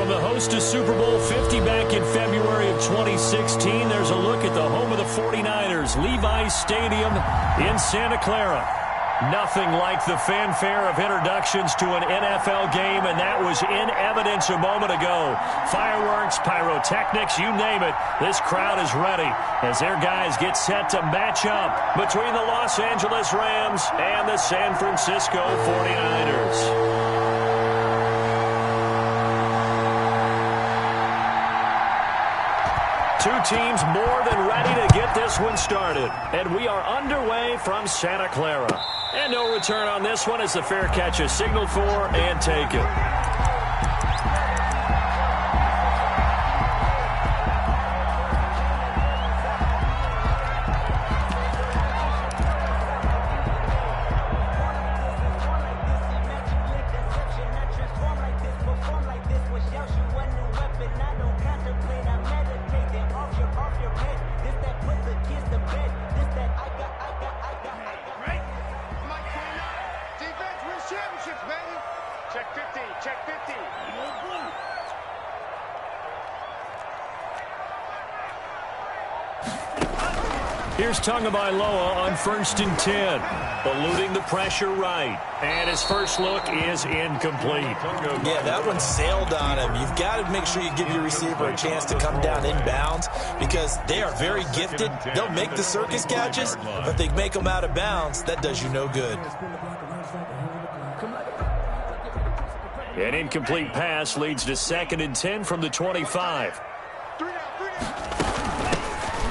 From the host to Super Bowl 50 back in February of 2016, there's a look at the home of the 49ers, Levi's Stadium in Santa Clara. Nothing like the fanfare of introductions to an NFL game, and that was in evidence a moment ago. Fireworks, pyrotechnics, you name it. This crowd is ready as their guys get set to match up between the Los Angeles Rams and the San Francisco 49ers. Two teams more than ready to get this one started. And we are underway from Santa Clara. And no return on this one as the fair catch is signaled for and taken. Here's Tagovailoa on 1st and 10. Eluding the pressure right. And his first look is incomplete. Yeah, that one sailed on him. You've got to make sure you give your receiver a chance to come down inbounds because they are very gifted. They'll make the circus catches, but they make them out of bounds. That does you no good. An incomplete pass leads to 2nd and 10 from the 25.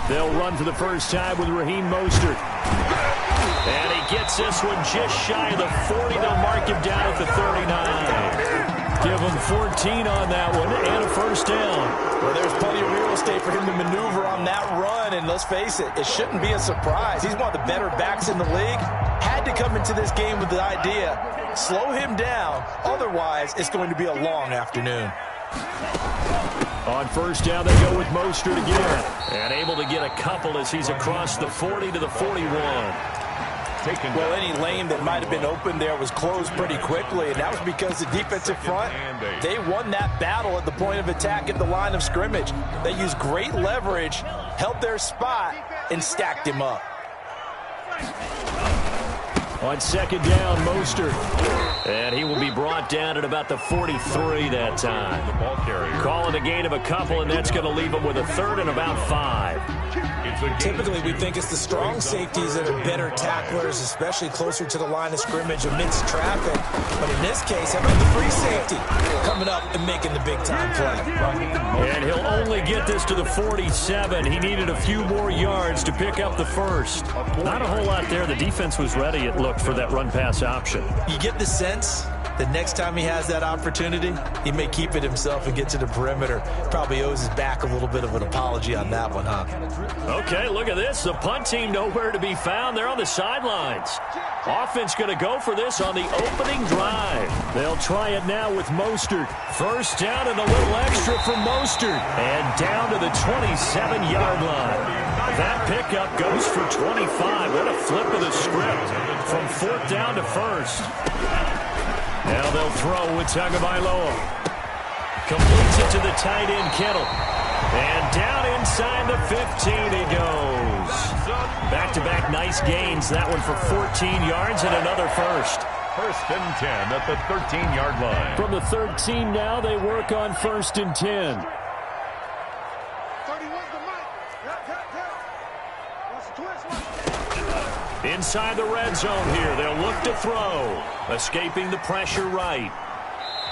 They'll run for the first time with Raheem Mostert. And he gets this one just shy of the 40. They'll mark him down at the 39. Give him 14 on that one and a first down. Well, there's plenty of real estate for him to maneuver on that run. And let's face it, it shouldn't be a surprise. He's one of the better backs in the league. Had to come into this game with the idea, slow him down. Otherwise, it's going to be a long afternoon. On first down, they go with Mostert again. And able to get a couple as he's across the 40 to the 41. Well, any lane that might have been open there was closed pretty quickly, and that was because the defensive front, they won that battle at the point of attack at the line of scrimmage. They used great leverage, held their spot, and stacked him up. On 2nd down, Mostert. And he will be brought down at about the 43 that time. Calling a gain of a couple, and that's going to leave him with a 3rd and about 5. Typically, we think it's the strong safeties that are better tacklers, especially closer to the line of scrimmage amidst traffic. But in this case, how about the free safety coming up and making the big-time play? And he'll only get this to the 47. He needed a few more yards to pick up the first. Not a whole lot there. The defense was ready, it looked, for that run-pass option. You get the sense that next time he has that opportunity, he may keep it himself and get to the perimeter. Probably owes his back a little bit of an apology on that one, huh? Okay, look at this. The punt team nowhere to be found. They're on the sidelines. Offense going to go for this on the opening drive. They'll try it now with Mostert. First down and a little extra from Mostert. And down to the 27-yard line. That pickup goes for 25. What a flip of the script from 4th down to 1st. Now they'll throw with Tagovailoa. Completes it to the tight end, Kittle. And down inside the 15 he goes. Back-to-back nice gains. That one for 14 yards and another first. 1st and 10 at the 13-yard line. From the 13 now, they work on 1st and 10. Inside the red zone here. They'll look to throw. Escaping the pressure right.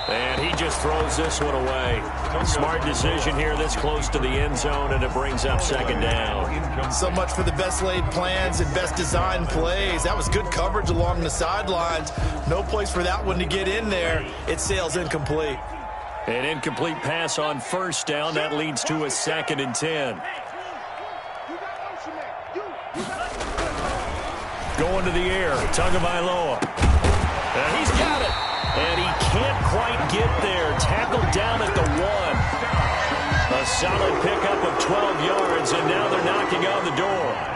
And he just throws this one away. Smart decision here this close to the end zone, and it brings up 2nd down. So much for the best laid plans and best designed plays. That was good coverage along the sidelines. No place for that one to get in there. It sails incomplete. An incomplete pass on 1st down. That leads to a 2nd and 10. Going to the air, Tagovailoa. And he's got it. And he can't quite get there. Tackled down at the 1. A solid pickup of 12 yards, and now they're knocking on the door.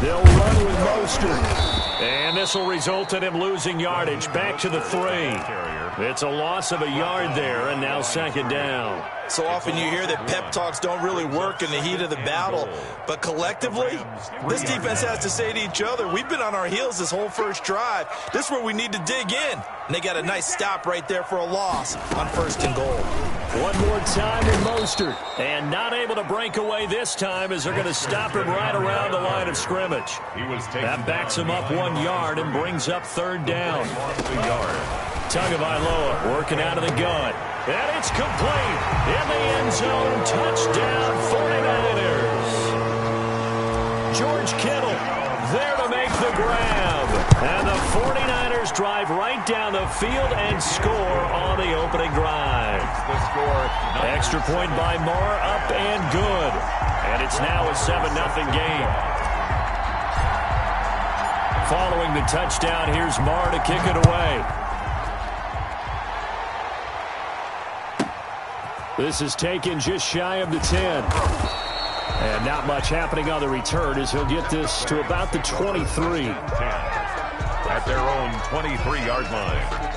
They'll run with Mostert. And this will result in him losing yardage. Back to the 3. It's a loss of a yard there, and now second down. So often you hear that pep talks don't really work in the heat of the battle, but collectively, this defense has to say to each other, we've been on our heels this whole first drive. This is where we need to dig in. And they got a nice stop right there for a loss on 1st and goal. One more time with Mostert, and not able to break away this time as they're going to stop him right around the line of scrimmage. That backs him up 1 yard and brings up 3rd down. Tagovailoa working out of the gun. And it's complete. In the end zone, touchdown 49ers. George Kittle there to make the grab. And the 49ers drive right down the field and score on the opening drive. Extra point by Marr, up and good. And it's now a 7-0 game. Following the touchdown, here's Marr to kick it away. This is taken just shy of the 10. And not much happening on the return as he'll get this to about the 23. At their own 23-yard line.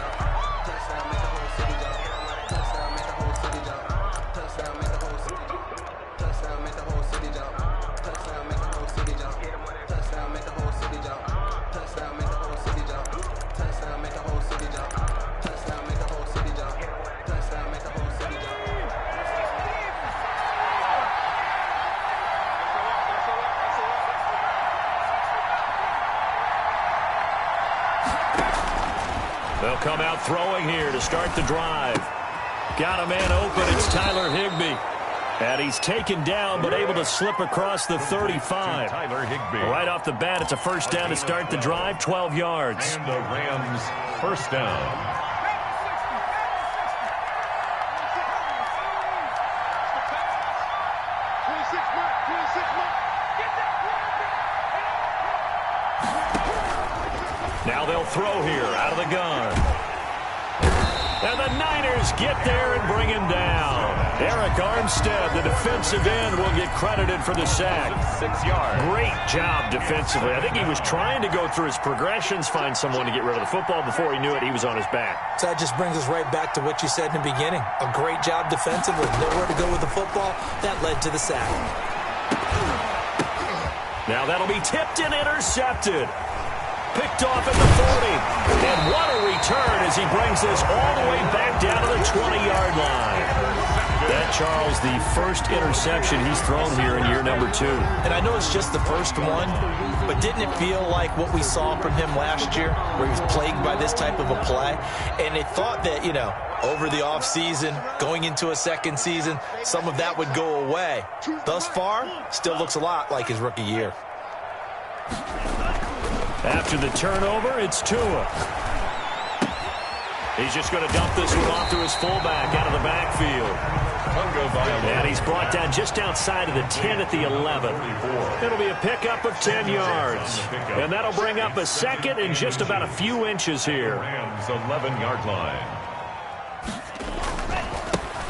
They'll come out throwing here to start the drive. Got a man open. It's Tyler Higbee. And he's taken down but able to slip across the 35. Tyler Higbee. Right off the bat, it's a first down to start the drive, 12 yards. And the Rams first down. Now they'll throw here out of the gun. And the Niners get there and bring him down. Eric Armstead, the defensive end, will get credited for the sack. 6 yards. Great job defensively. I think he was trying to go through his progressions, find someone to get rid of the football. Before he knew it, he was on his back. So that just brings us right back to what you said in the beginning. A great job defensively. Nowhere to go with the football. That led to the sack. Now that'll be tipped and intercepted. Picked off at the 40. And what a return as he brings this all the way back down to the 20-yard line. That, Charles, the first interception he's thrown here in year number 2. And I know it's just the first one, but didn't it feel like what we saw from him last year, where he was plagued by this type of a play? And it thought that, you know, over the offseason, going into a second season, some of that would go away. Thus far, still looks a lot like his rookie year. After the turnover, it's Tua. He's just going to dump this one off to his fullback out of the backfield. And he's brought down just outside of the 10 at the 11. It'll be a pickup of 10 yards. And that'll bring up a second and just about a few inches here. Rams 11-yard line.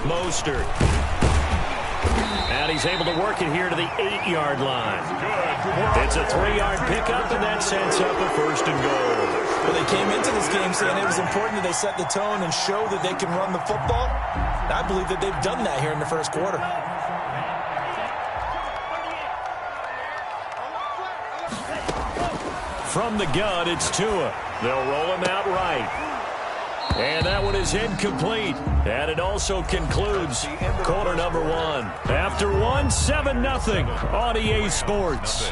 Mostert. And he's able to work it here to the 8-yard line. It's a 3-yard pickup, and that sets up a first and goal. Well, they came into this game saying it was important that they set the tone and show that they can run the football. And I believe that they've done that here in the first quarter. From the gun, it's Tua. They'll roll him out right. And that one is incomplete. And it also concludes quarter number 1. After 1, 7-0 on EA Sports.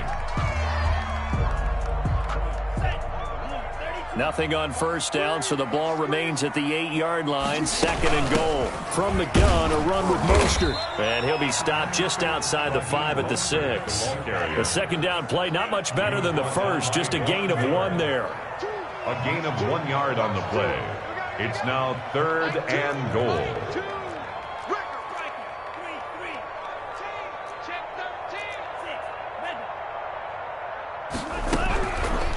Nothing on first down, so the ball remains at the 8-yard line. Second and goal. From the gun, a run with Mostert. And he'll be stopped just outside the 5 at the 6. The second down play, not much better than the first. Just a gain of 1 there. A gain of 1 yard on the play. It's now 3rd and goal.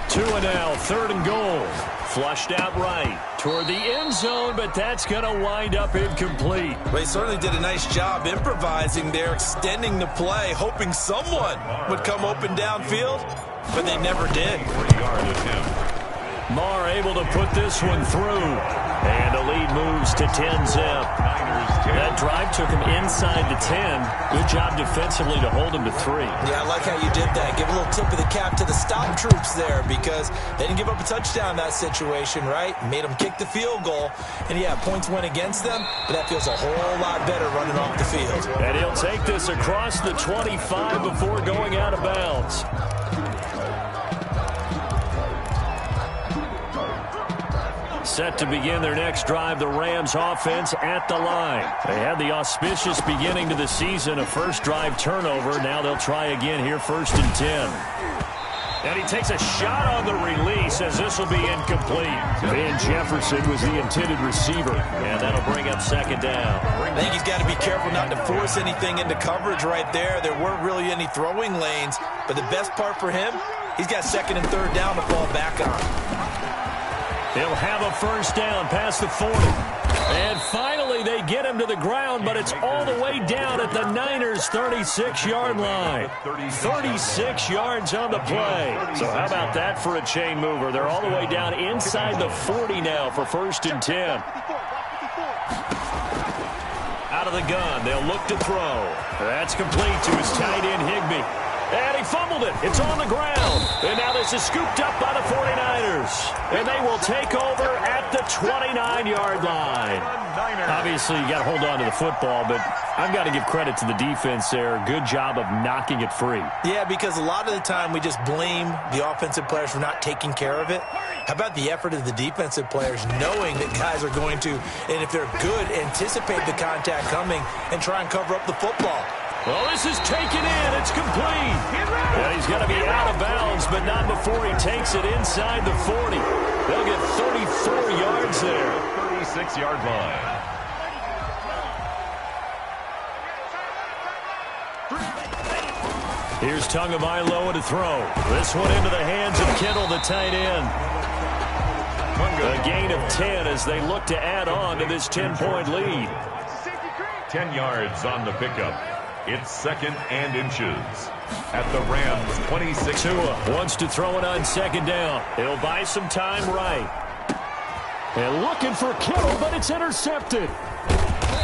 2 and now, 3rd and goal. Flushed out right toward the end zone, but that's going to wind up incomplete. They certainly did a nice job improvising there, extending the play, hoping someone would come open downfield. but they never did. 3-yard attempt. Marr able to put this one through. And the lead moves to 10-zip. That drive took him inside the 10. Good job defensively to hold him to 3. Yeah, I like how you did that. Give a little tip of the cap to the stop troops there because they didn't give up a touchdown in that situation, right? Made them kick the field goal. And, yeah, points went against them, but that feels a whole lot better running off the field. And he'll take this across the 25 before going out of bounds. Set to begin their next drive, the Rams offense at the line. They had the auspicious beginning to the season, a first drive turnover. Now they'll try again here, 1st and 10. And he takes a shot on the release as this will be incomplete. Van Jefferson was the intended receiver, and that'll bring up 2nd down. I think he's got to be careful not to force anything into coverage right there. There weren't really any throwing lanes, but the best part for him, he's got 2nd and 3rd down to fall back on. He'll have a 1st down past the 40. And finally, they get him to the ground, but it's all the way down at the Niners' 36-yard line. 36 yards on the play. So how about that for a chain mover? They're all the way down inside the 40 now for 1st and 10. Out of the gun, they'll look to throw. That's complete to his tight end, Higbee. And he fumbled it. It's on the ground. And now this is scooped up by the 49ers. And they will take over at the 29-yard line. Obviously, you got to hold on to the football, but I've got to give credit to the defense there. Good job of knocking it free. Yeah, because a lot of the time we just blame the offensive players for not taking care of it. How about the effort of the defensive players knowing that guys are going to, and if they're good, anticipate the contact coming and try and cover up the football. Well, this is taken in. It's complete. And he's going to be out of bounds, but not before he takes it inside the 40. They'll get 34 yards there. 36-yard line. Here's Tagovailoa to throw. This one into the hands of Kittle, the tight end. A gain of 10 as they look to add on to this 10-point lead. 10 yards on the pickup. It's 2nd and inches at the Rams' 26. Tua wants to throw it on 2nd down. He'll buy some time right. And looking for Kittle, but it's intercepted.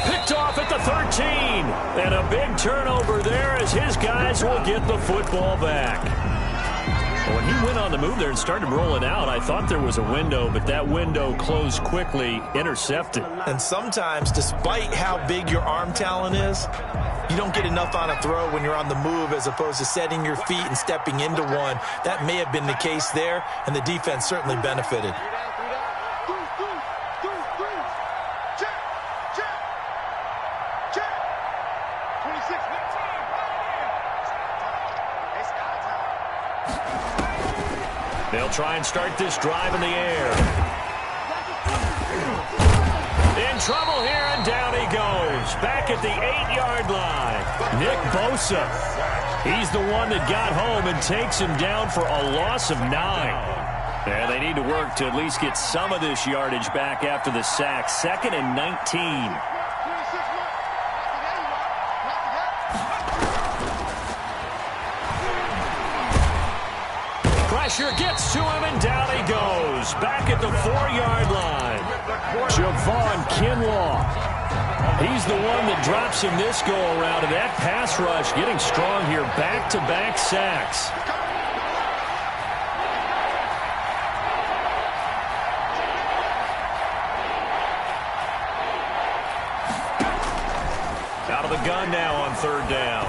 Picked off at the 13. And a big turnover there as his guys will get the football back. When he went on the move there and started rolling out, I thought there was a window, but that window closed quickly, intercepted. And sometimes, despite how big your arm talent is, you don't get enough on a throw when you're on the move as opposed to setting your feet and stepping into one. That may have been the case there, and the defense certainly benefited. They'll try and start this drive in the air. In trouble here, and down he goes. Back at the 8-yard line. Nick Bosa. He's the one that got home and takes him down for a loss of 9. And they need to work to at least get some of this yardage back after the sack. 2nd and 19. Pressure gets to him, and down he goes. Back at the 4-yard line. Javon Kinlaw. He's the one that drops him this go-around. And that pass rush getting strong here. Back-to-back sacks. Out of the gun now on 3rd down.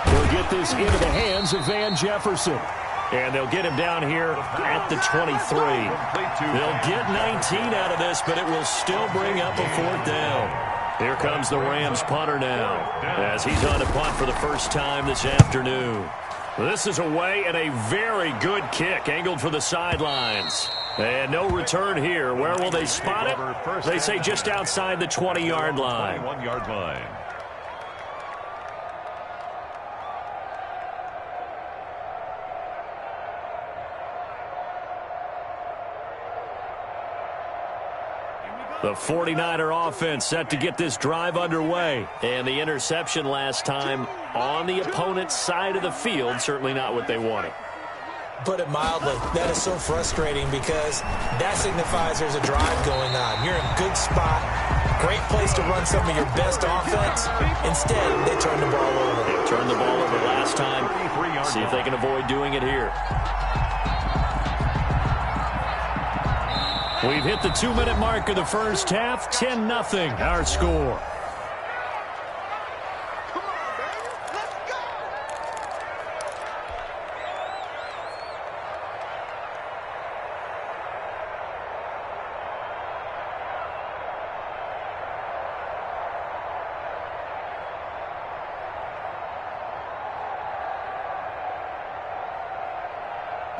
They'll get this into the hands of Van Jefferson. And they'll get him down here at the 23. They'll get 19 out of this, but it will still bring up a 4th down. Here comes the Rams punter now as he's on to punt for the first time this afternoon. This is away and a very good kick angled for the sidelines. And no return here. Where will they spot it? They say just outside the 20-yard line. 21-yard line. The 49er offense set to get this drive underway. And the interception last time on the opponent's side of the field. Certainly not what they wanted. Put it mildly, that is so frustrating because that signifies there's a drive going on. You're in a good spot, great place to run some of your best offense. Instead, they turn the ball over. They turned the ball over last time. See if they can avoid doing it here. We've hit the 2-minute mark of the first half. 10-0 our score.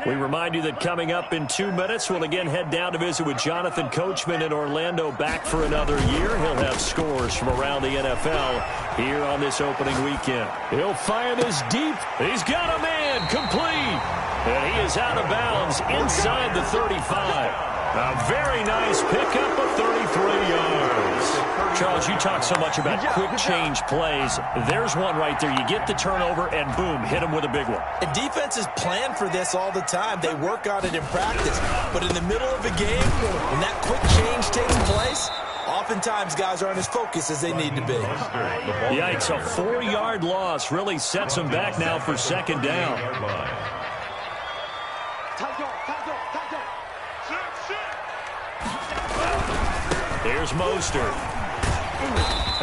We remind you that coming up in 2 minutes, we'll again head down to visit with Jonathan Coachman in Orlando, back for another year. He'll have scores from around the NFL here on this opening weekend. He'll fire this deep. He's got a man complete. And he is out of bounds inside the 35. A very nice pickup of 33 yards. Charles, you talk so much about quick change plays. There's one right there. You get the turnover, and boom, hit him with a big one. And defenses plan for this all the time. They work on it in practice. But in the middle of a game, when that quick change takes place, oftentimes guys aren't as focused as they need to be. Yikes, a 4-yard loss really sets them back now for second down. Here's Mostert.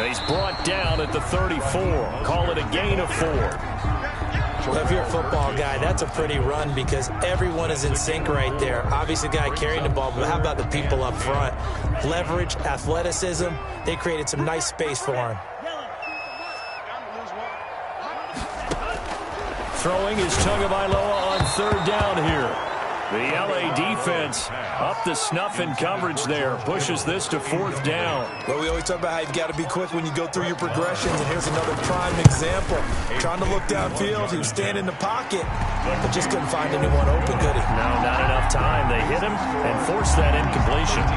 He's brought down at the 34. Call it a gain of 4. Well, if you're a football guy, that's a pretty run because everyone is in sync right there. Obviously, the guy carrying the ball, but how about the people up front? Leverage, athleticism, they created some nice space for him. Throwing is Tagovailoa on third down here. The LA defense up to snuff in coverage there. Pushes this to fourth down. Well, we always talk about how you've got to be quick when you go through your progressions, and here's another prime example. Trying to look downfield, he was standing in the pocket, but just couldn't find anyone open, could he? No, not enough time. They hit him and forced that incompletion.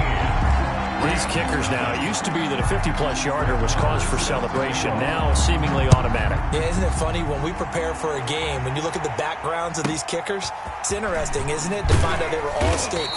These kickers now, it used to be that a 50-plus yarder was cause for celebration. Now, seemingly automatic. Yeah, isn't it funny? When we prepare for a game, when you look at the backgrounds of these kickers, it's interesting, isn't it, to find out they were all state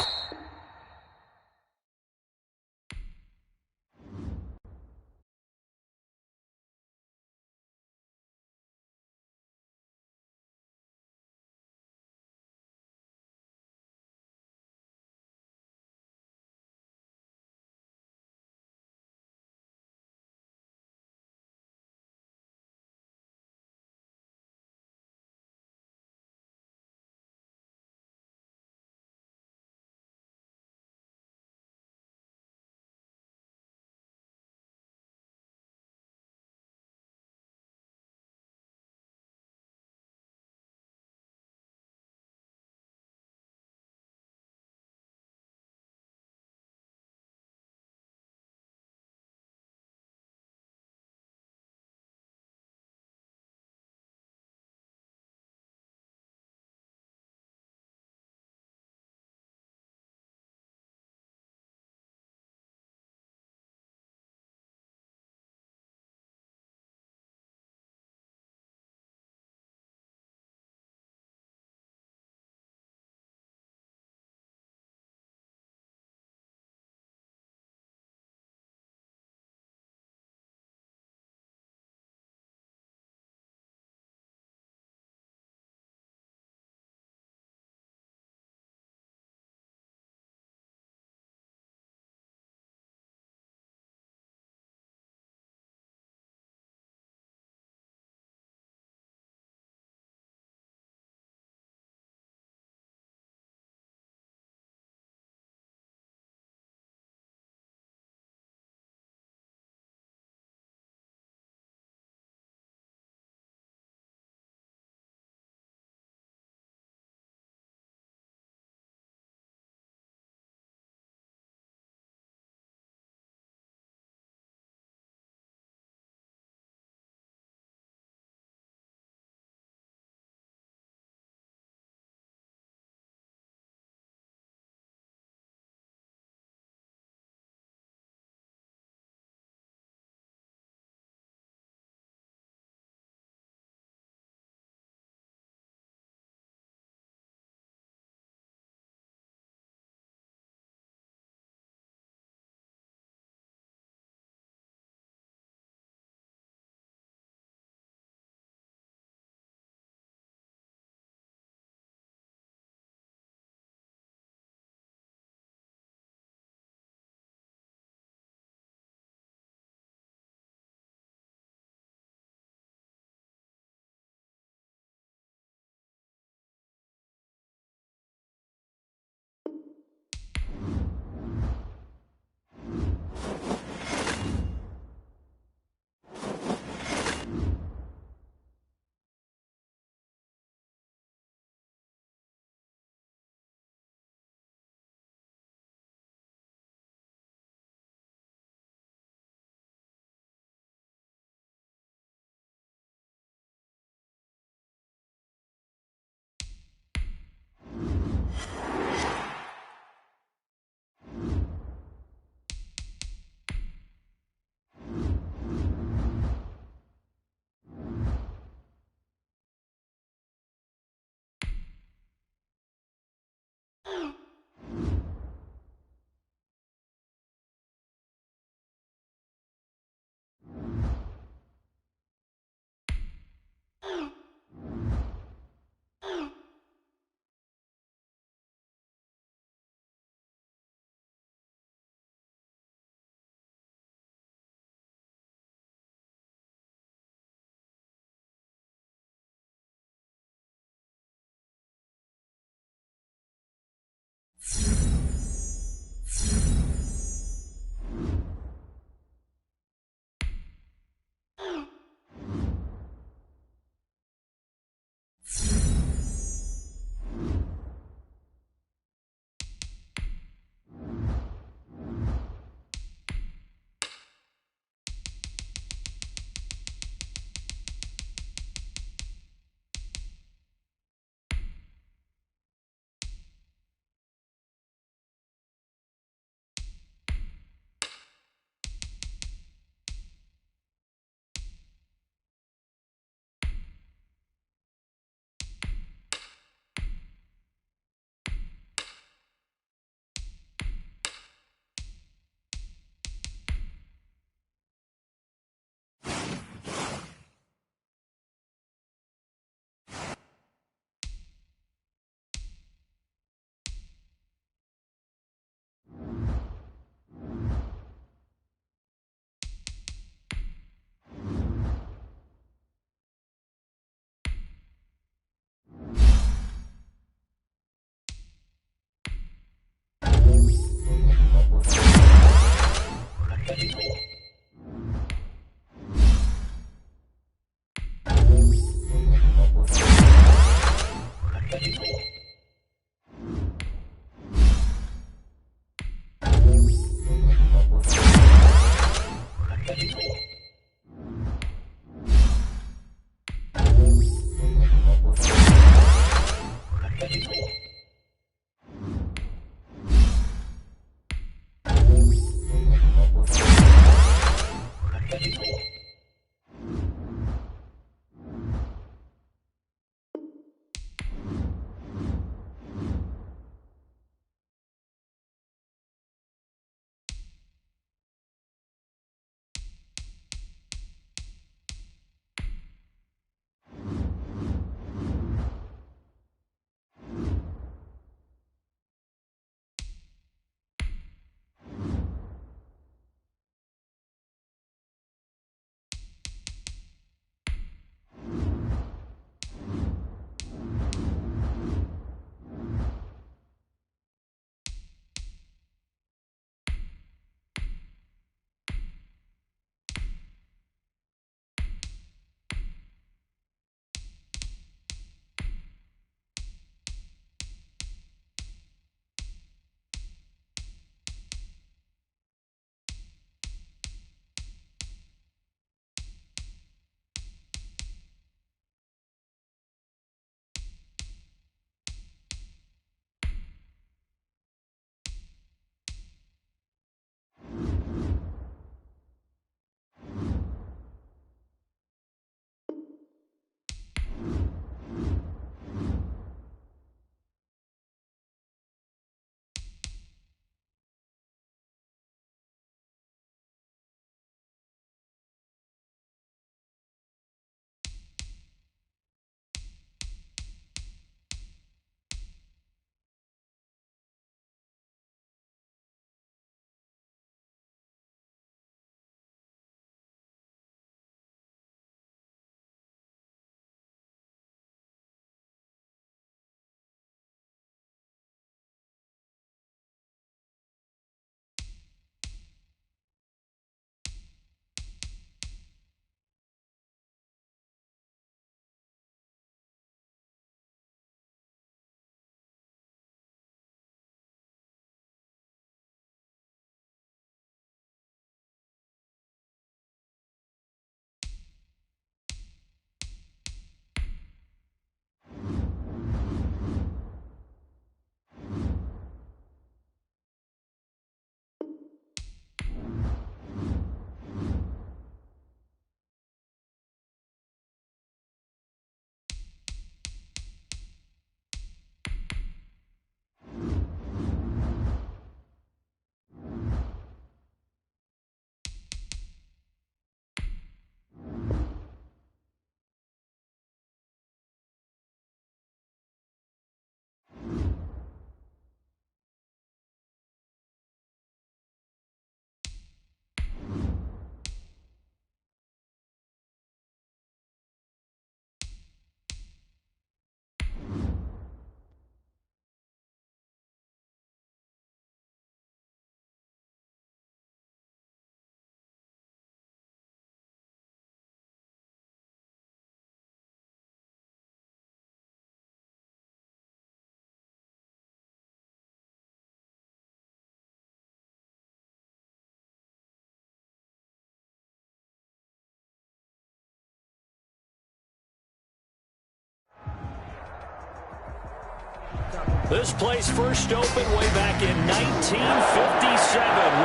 This place first opened way back in 1957.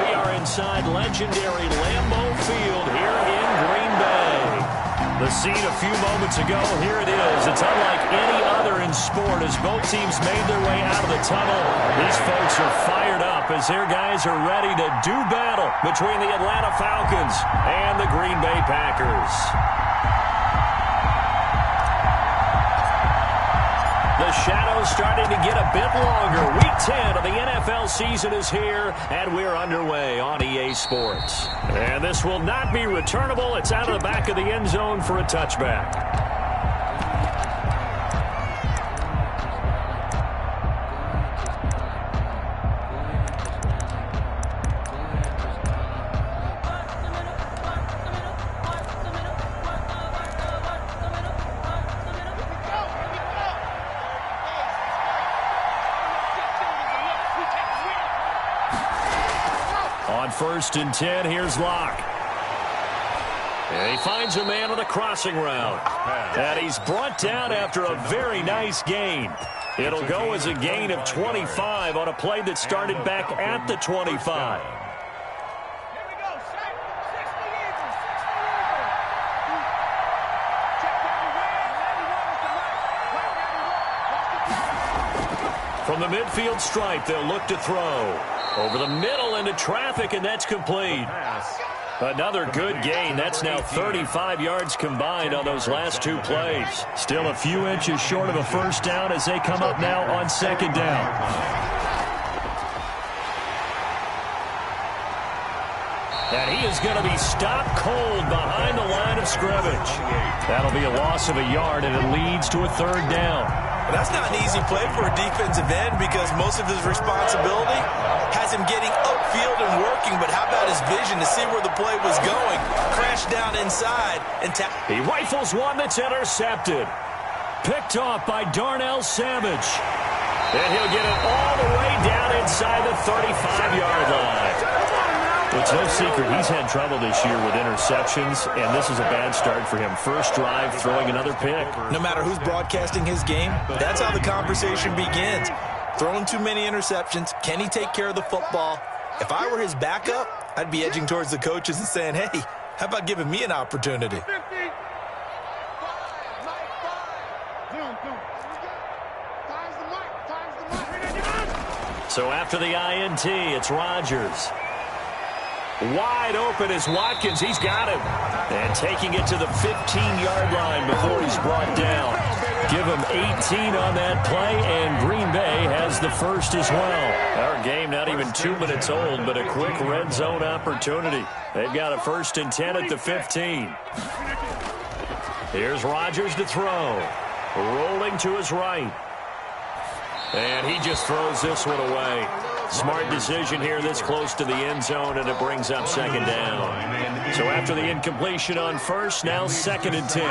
We are inside legendary Lambeau Field here in Green Bay. The scene a few moments ago, here it is. It's unlike any other in sport as both teams made their way out of the tunnel. These folks are fired up as their guys are ready to do battle between the Atlanta Falcons and the Green Bay Packers. The shadow's starting to get a bit longer. Week 10 of the NFL season is here, and we're underway on EA Sports. And this will not be returnable. It's out of the back of the end zone for a touchback. On 1st and 10, here's Locke. And he finds a man on the crossing route. And he's brought down after a very nice gain. It'll go as a gain of 25 on a play that started back at the 25. From the midfield stripe, they'll look to throw. Over the middle into traffic, and that's complete. Another good gain. That's now 35 yards combined on those last two plays. Still a few inches short of a first down as they come up now on 2nd down. And he is going to be stopped cold behind the line of scrimmage. That'll be a loss of a yard, and it leads to a 3rd down. But that's not an easy play for a defensive end because most of his responsibility has him getting upfield and working. But how about his vision to see where the play was going? Crash down inside and tap. He rifles one that's intercepted. Picked off by Darnell Savage. And he'll get it all the way down inside the 35-yard line. It's no secret he's had trouble this year with interceptions, and this is a bad start for him. First drive, throwing another pick. No matter who's broadcasting his game, that's how the conversation begins. Throwing too many interceptions. Can he take care of the football? If I were his backup, I'd be edging towards the coaches and saying, hey, how about giving me an opportunity? So after the INT, it's Rodgers. Wide open is Watkins. He's got him. And taking it to the 15-yard line before he's brought down. Give him 18 on that play, and Green Bay has the first as well. Our game not even 2 minutes old, but a quick red zone opportunity. They've got a 1st and 10 at the 15. Here's Rodgers to throw. Rolling to his right. And he just throws this one away. Smart decision here this close to the end zone, and it brings up 2nd down. So after the incompletion on 1st, now 2nd and 10.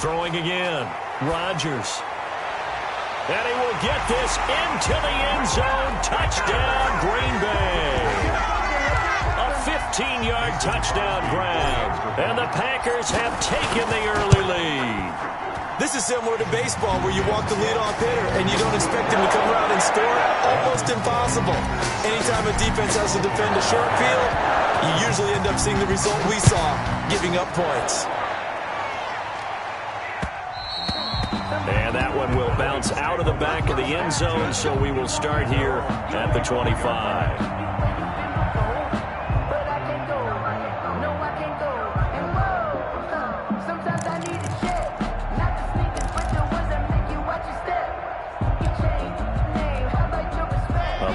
Throwing again. Rodgers. And he will get this into the end zone. Touchdown, Green Bay. A 15-yard touchdown grab. And the Packers have taken the early lead. This is similar to baseball where you walk the leadoff hitter and you don't expect him to come around and score. Almost impossible. Anytime a defense has to defend a short field, you usually end up seeing the result we saw, giving up points. And that one will bounce out of the back of the end zone, so we will start here at the 25.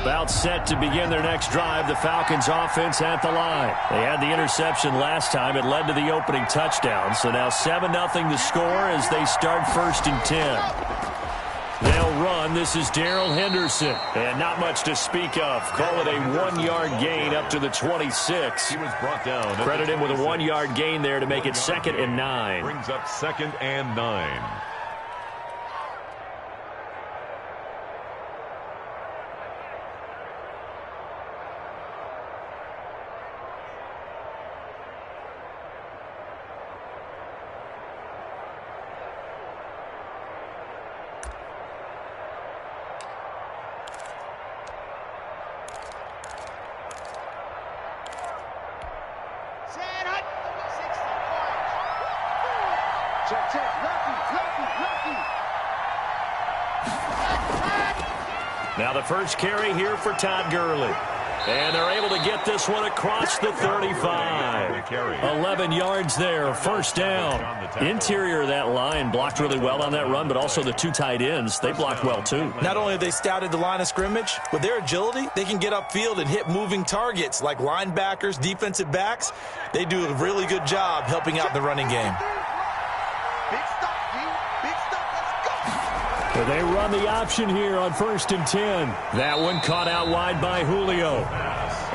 About set to begin their next drive, the Falcons offense at the line. They had the interception last time. It led to the opening touchdown. So now 7-0 the score as they start 1st and 10. They'll run. This is Darrell Henderson. And not much to speak of. Call it a 1-yard gain up to the 26. He was brought down. Credit him with a 1-yard gain there to make it 2nd and 9. Brings up 2nd and 9. Now the first carry here for Todd Gurley. And they're able to get this one across the 35. 11 yards there, first down. Interior of that line blocked really well on that run, but also the two tight ends, they blocked well too. Not only have they scouted the line of scrimmage, with their agility, they can get upfield and hit moving targets like linebackers, defensive backs. They do a really good job helping out the running game. They run the option here on 1st and 10. That one caught out wide by Julio.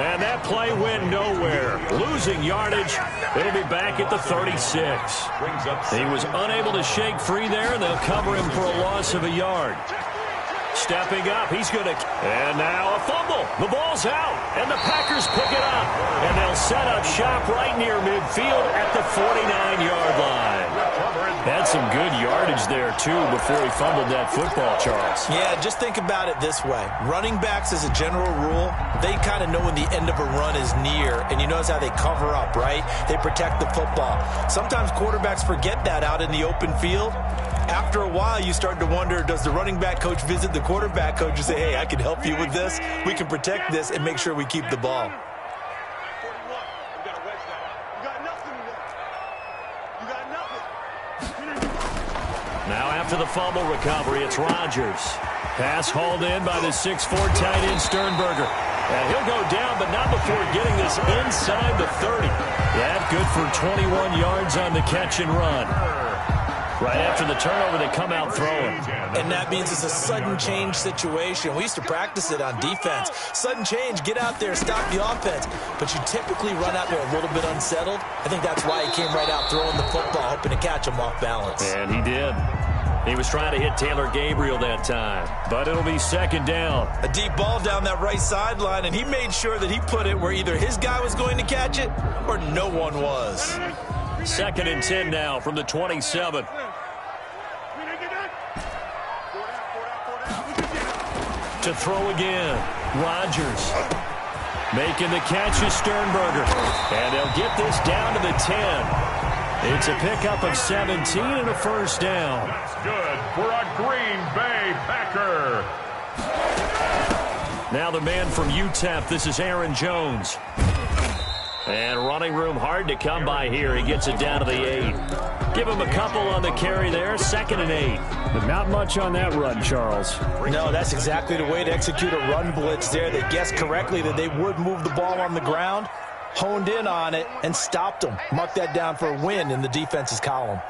And that play went nowhere. Losing yardage. It'll be back at the 36. He was unable to shake free there, and they'll cover him for a loss of a yard. Stepping up, he's going to... And now a fumble. The ball's out, and the Packers pick it up. And they'll set up shop right near midfield at the 49-yard line. Had some good yardage there, too, before he fumbled that football, Charles. Yeah, just think about it this way. Running backs, as a general rule, they kind of know when the end of a run is near, and you notice how they cover up, right? They protect the football. Sometimes quarterbacks forget that out in the open field. After a while, you start to wonder, does the running back coach visit the quarterback coach and say, hey, I can help you with this, we can protect this, and make sure we keep the ball. Now after the fumble recovery, it's Rodgers. Pass hauled in by the 6'4" tight end Sternberger. And he'll go down, but not before getting this inside the 30. That good for 21 yards on the catch and run. Right after the turnover, they come out throwing. And that means it's a sudden change situation. We used to practice it on defense. Sudden change, get out there, stop the offense. But you typically run out there a little bit unsettled. I think that's why he came right out throwing the football, hoping to catch him off balance. And he did. He was trying to hit Taylor Gabriel that time. But it'll be second down. A deep ball down that right sideline, and he made sure that he put it where either his guy was going to catch it or no one was. 2nd and 10 now from the 27. To throw again, Rodgers. Making the catch is Sternberger. And they'll get this down to the 10. It's a pickup of 17 and a first down. That's good for a Green Bay Packer. Now the man from UTEP, this is Aaron Jones. And running room hard to come by here. He gets it down to the 8. Give him a couple on the carry there, 2nd and 8. But not much on that run, Charles. No, that's exactly the way to execute a run blitz there. They guessed correctly that they would move the ball on the ground, honed in on it, and stopped them. Mark that down for a win in the defense's column.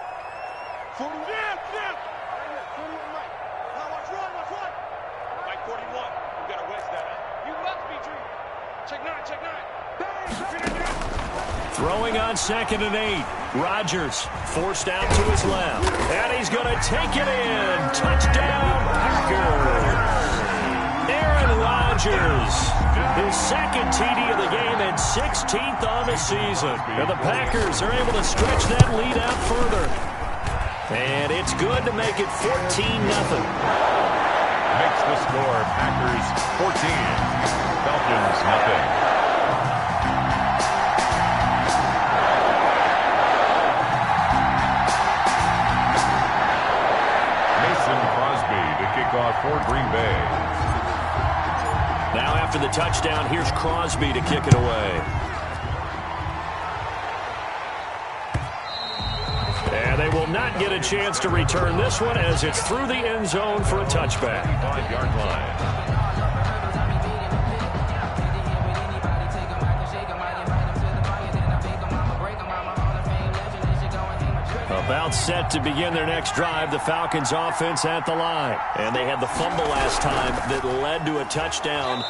Throwing on 2nd and 8. Rodgers forced out to his left. And he's going to take it in. Touchdown, Packers. Aaron Rodgers. His 2nd TD of the game and 16th on the season. And the Packers are able to stretch that lead out further. And it's good to make it 14-0. Makes the score Packers 14, Falcons nothing. Off for Green Bay. Now after the touchdown, here's Crosby to kick it away. And they will not get a chance to return this one as it's through the end zone for a touchback. 5-yard line. About set to begin their next drive, the Falcons offense at the line. And they had the fumble last time that led to a touchdown.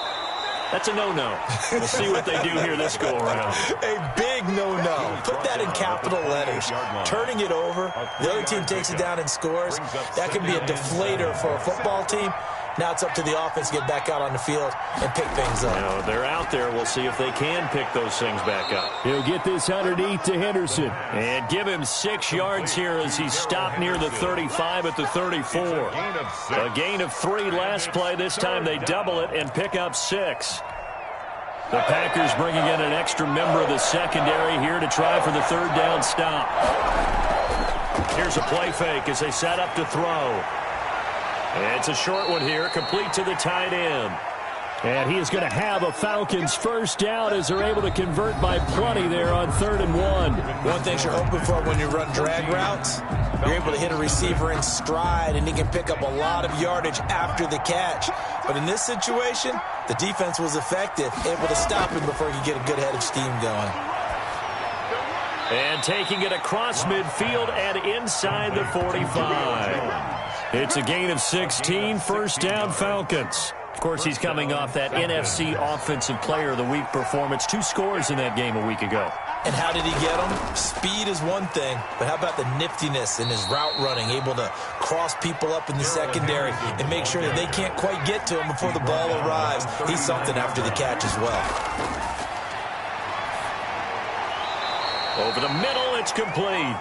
That's a no-no. We'll see what they do here this go-around. A big no-no. Put that in capital letters. Turning it over, the other team takes it down and scores. That can be a deflator for a football team. Now it's up to the offense to get back out on the field and pick things up. You know, they're out there. We'll see if they can pick those things back up. He'll get this underneath to Henderson. And give him 6 yards here as he stopped near the 35 at the 34. A gain of 3 last play. This time they double it and pick up 6. The Packers bringing in an extra member of the secondary here to try for the 3rd down stop. Here's a play fake as they set up to throw. It's a short one here, complete to the tight end. And he is going to have a Falcons first down as they're able to convert by plenty there on 3rd and 1. One thing you're hoping for when you run drag routes, you're able to hit a receiver in stride, and he can pick up a lot of yardage after the catch. But in this situation, the defense was effective, able to stop him before he could get a good head of steam going. And taking it across midfield and inside the 45. It's a gain of 16, first down Falcons. Of course, he's coming off that NFC Offensive Player of the Week performance. 2 scores in that game a week ago. And how did he get them? Speed is one thing, but how about the niftiness in his route running, able to cross people up in the secondary and make sure that they can't quite get to him before the ball arrives. He's something after the catch as well. Over the middle, it's complete.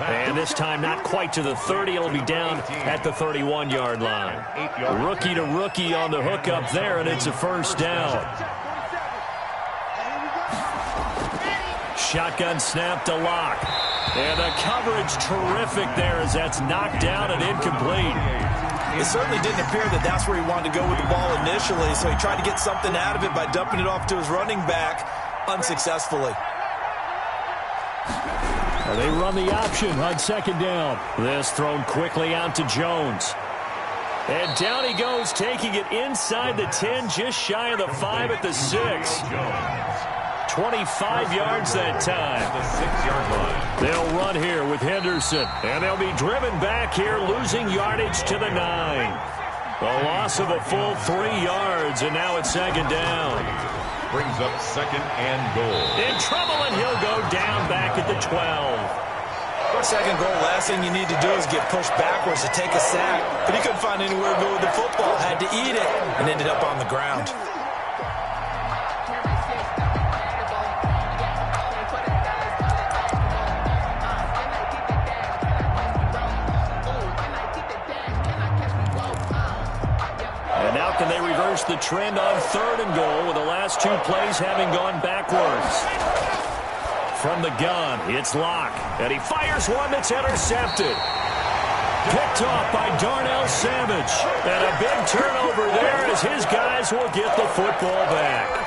And this time not quite to the 30. It'll be down at the 31-yard line. Rookie to rookie on the hook up there, and it's a first down. Shotgun snap to Locke. And the coverage terrific there as that's knocked down and incomplete. It certainly didn't appear that that's where he wanted to go with the ball initially, so he tried to get something out of it by dumping it off to his running back unsuccessfully. They run the option on 2nd down. This thrown quickly out to Jones. And down he goes, taking it inside the 10, just shy of the 5 at the 6. 25 yards that time. The 6-yard line. They'll run here with Henderson. And they'll be driven back here, losing yardage to the 9. A loss of a full 3 yards, and now it's 2nd down. Brings up 2nd and goal. In trouble, and he'll go down back at the 12. For 2nd goal, last thing you need to do is get pushed backwards to take a sack. But he couldn't find anywhere to go with the football, had to eat it, and ended up on the ground. Can they reverse the trend on 3rd and goal with the last 2 plays having gone backwards? From the gun, it's Locke. And he fires one that's intercepted. Picked off by Darnell Savage. And a big turnover there as his guys will get the football back.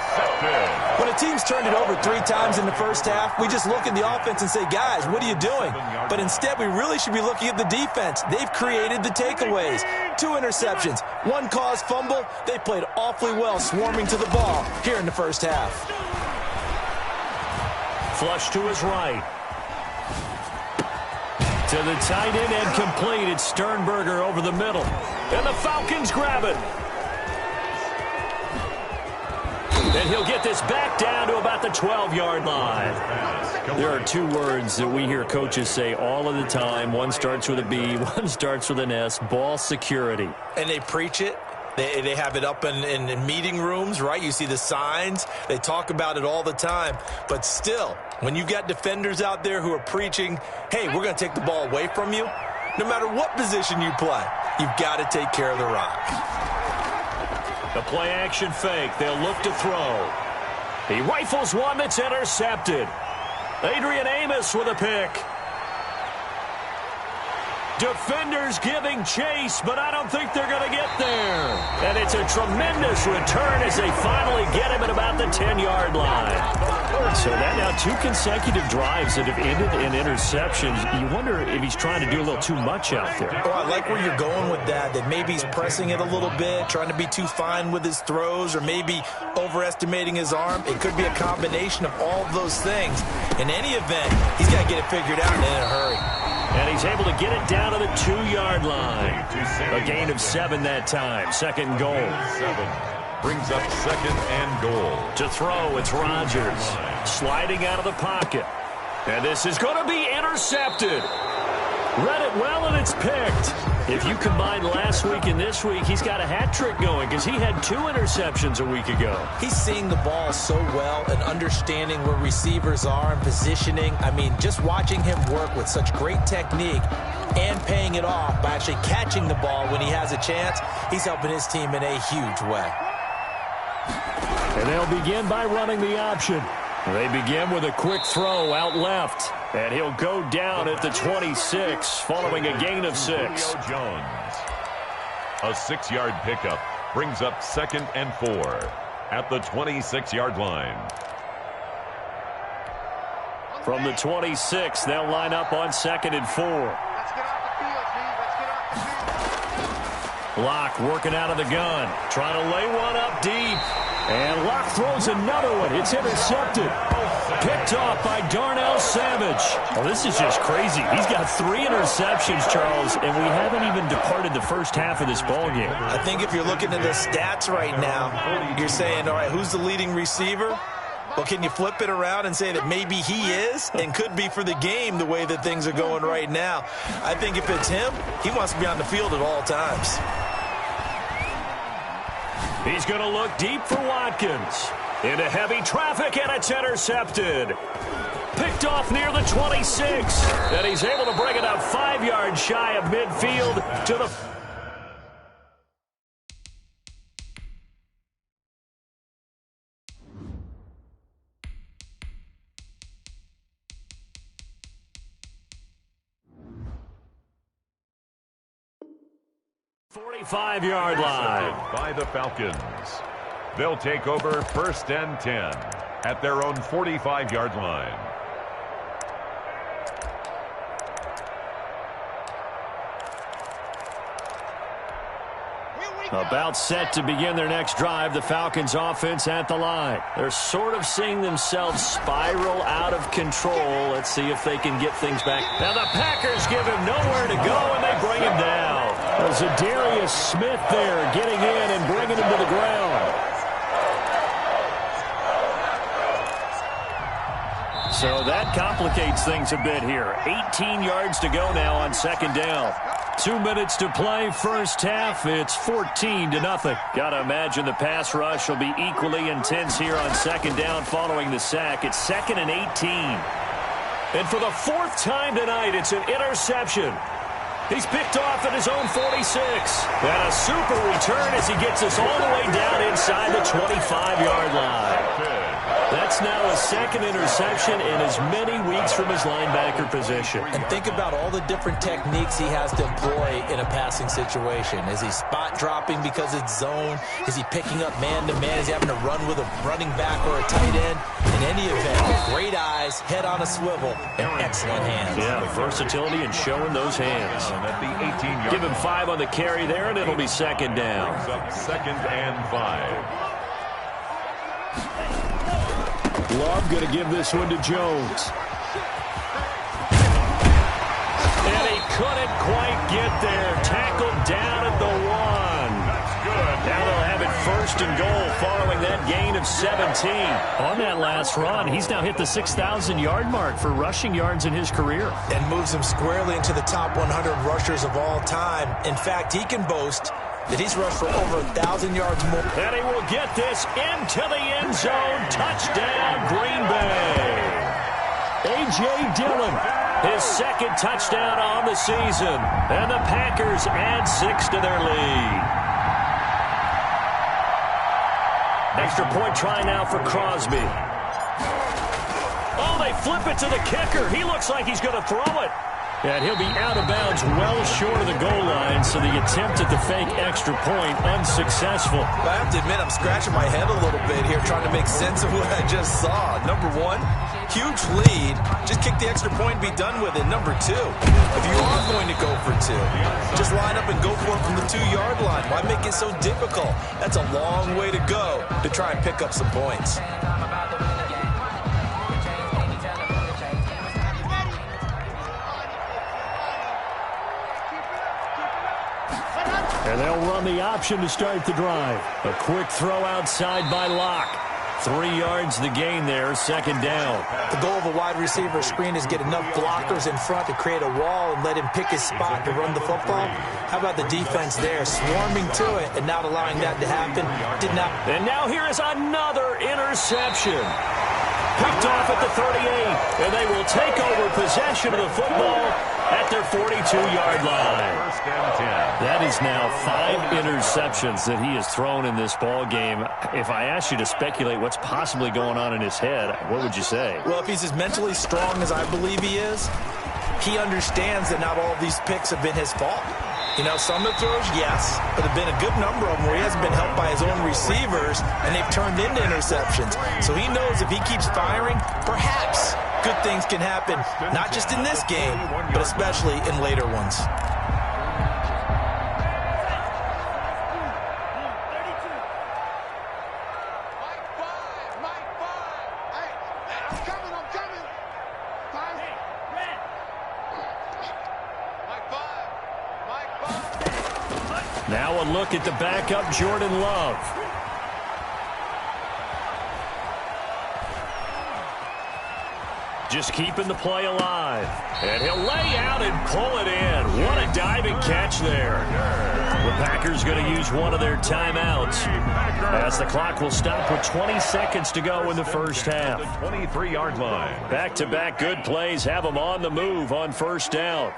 When a team's turned it over 3 times in the first half, we just look at the offense and say, guys, what are you doing? But instead, we really should be looking at the defense. They've created the takeaways. 2 interceptions, 1 caused fumble. They played awfully well swarming to the ball here in the first half. Flush to his right. To the tight end and complete. It's Sternberger over the middle. And the Falcons grab it. And he'll get this back down to about the 12-yard line. There are 2 words that we hear coaches say all of the time. One starts with a B, one starts with an S. Ball security. And they preach it. They have it up in meeting rooms, right? You see the signs. They talk about it all the time. But still, when you've got defenders out there who are preaching, hey, we're going to take the ball away from you, no matter what position you play, you've got to take care of the rock. The play-action fake. They'll look to throw. He rifles one that's intercepted. Adrian Amos with a pick. Defenders giving chase, but I don't think they're going to get there. And it's a tremendous return as they finally get him at about the 10-yard line. So that now 2 consecutive drives that have ended in interceptions. You wonder if he's trying to do a little too much out there. Oh, I like where you're going with that maybe he's pressing it a little bit, trying to be too fine with his throws, or maybe overestimating his arm. It could be a combination of all of those things. In any event, he's got to get it figured out and in a hurry. And he's able to get it down to the 2-yard line. A gain of 7 that time. 2nd goal. 7 brings up 2nd and goal. To throw, it's Rodgers. Sliding out of the pocket. And this is going to be intercepted. Read it well, and it's picked. If you combine last week and this week, he's got a hat trick going because he had 2 interceptions a week ago. He's seeing the ball so well and understanding where receivers are and positioning. I mean, just watching him work with such great technique and paying it off by actually catching the ball when he has a chance, he's helping his team in a huge way. And they'll begin by running the option. They begin with a quick throw out left, and he'll go down at the 26 following a gain of 6. Jones. A 6-yard pickup brings up 2nd and 4 at the 26-yard line. From the 26, they'll line up on 2nd and 4. Let's get off the field, Steve. Let's get off the field. Locke working out of the gun, trying to lay one up deep. And Locke throws another one. It's intercepted. Picked off by Darnell Savage. Oh, this is just crazy. He's got 3 interceptions, Charles, and we haven't even departed the first half of this ballgame. I think if you're looking at the stats right now, you're saying, all right, who's the leading receiver? Well, can you flip it around and say that maybe he is and could be for the game the way that things are going right now? I think if it's him, he wants to be on the field at all times. He's going to look deep for Watkins. Into heavy traffic, and it's intercepted. Picked off near the 26. And he's able to bring it up 5 yards shy of midfield to the... .45-yard line. By the Falcons. They'll take over 1st and 10 at their own 45-yard line. About set to begin their next drive, the Falcons offense at the line. They're sort of seeing themselves spiral out of control. Let's see if they can get things back. Now the Packers give him nowhere to go, and they bring him down. Zadarius Smith there getting in and bringing him to the ground. So that complicates things a bit here. 18 yards to go now on 2nd down. 2 minutes to play, first half. It's 14-0. Got to imagine the pass rush will be equally intense here on 2nd down following the sack. It's 2nd and 18. And for the 4th time tonight, it's an interception. He's picked off at his own 46. And a super return as he gets us all the way down inside the 25-yard line. That's now a 2nd interception in as many weeks from his linebacker position. And think about all the different techniques he has to employ in a passing situation. Is he spot dropping because it's zone? Is he picking up man-to-man? Is he having to run with a running back or a tight end? In any event, great eyes, head on a swivel, and excellent hands. Yeah, versatility and showing those hands. At the 18-yard Give him 5 on the carry there, and it'll be 2nd down. 2nd and 5. Love going to give this one to Jones. And he couldn't quite get there. Tackled down at the 1. That's good. Now they'll have it 1st and goal following that gain of 17. On that last run, he's now hit the 6,000-yard mark for rushing yards in his career. And moves him squarely into the top 100 rushers of all time. In fact, he can boast that he's rushed for over 1,000 yards more. And he will get this into the end zone. Touchdown, Green Bay. A.J. Dillon, his 2nd touchdown on the season. And the Packers add 6 to their lead. Extra point try now for Crosby. Oh, they flip it to the kicker. He looks like he's going to throw it. And he'll be out of bounds well short of the goal line, so the attempt at the fake extra point unsuccessful. I have to admit, I'm scratching my head a little bit here trying to make sense of what I just saw. Number 1, huge lead. Just kick the extra point and be done with it. Number 2, if you are going to go for 2, just line up and go for it from the 2-yard line. Why make it so difficult? That's a long way to go to try and pick up some points. And they'll run the option to start the drive. A quick throw outside by Locke. 3 yards the gain there, 2nd down. The goal of a wide receiver screen is get enough blockers in front to create a wall and let him pick his spot to run the football. How about the defense there, swarming to it and not allowing that to happen? Did not. And now here is another interception. Picked off at the 38, and they will take over possession of the football at their 42-yard line. and 10. That is now 5 interceptions that he has thrown in this ball game. If I asked you to speculate what's possibly going on in his head, what would you say? Well, if he's as mentally strong as I believe he is, he understands that not all of these picks have been his fault. You know, some of the throws, yes, but there have been a good number of them where he hasn't been helped by his own receivers, and they've turned into interceptions. So he knows if he keeps firing, perhaps good things can happen, not just in this game, but especially in later ones. Now a look at the backup, Jordan Love. Just keeping the play alive. And he'll lay out and pull it in. What a diving catch there. The Packers going to use one of their timeouts, as the clock will stop with 20 seconds to go in the first half. 23-yard line. Back-to-back good plays have them on the move on first down.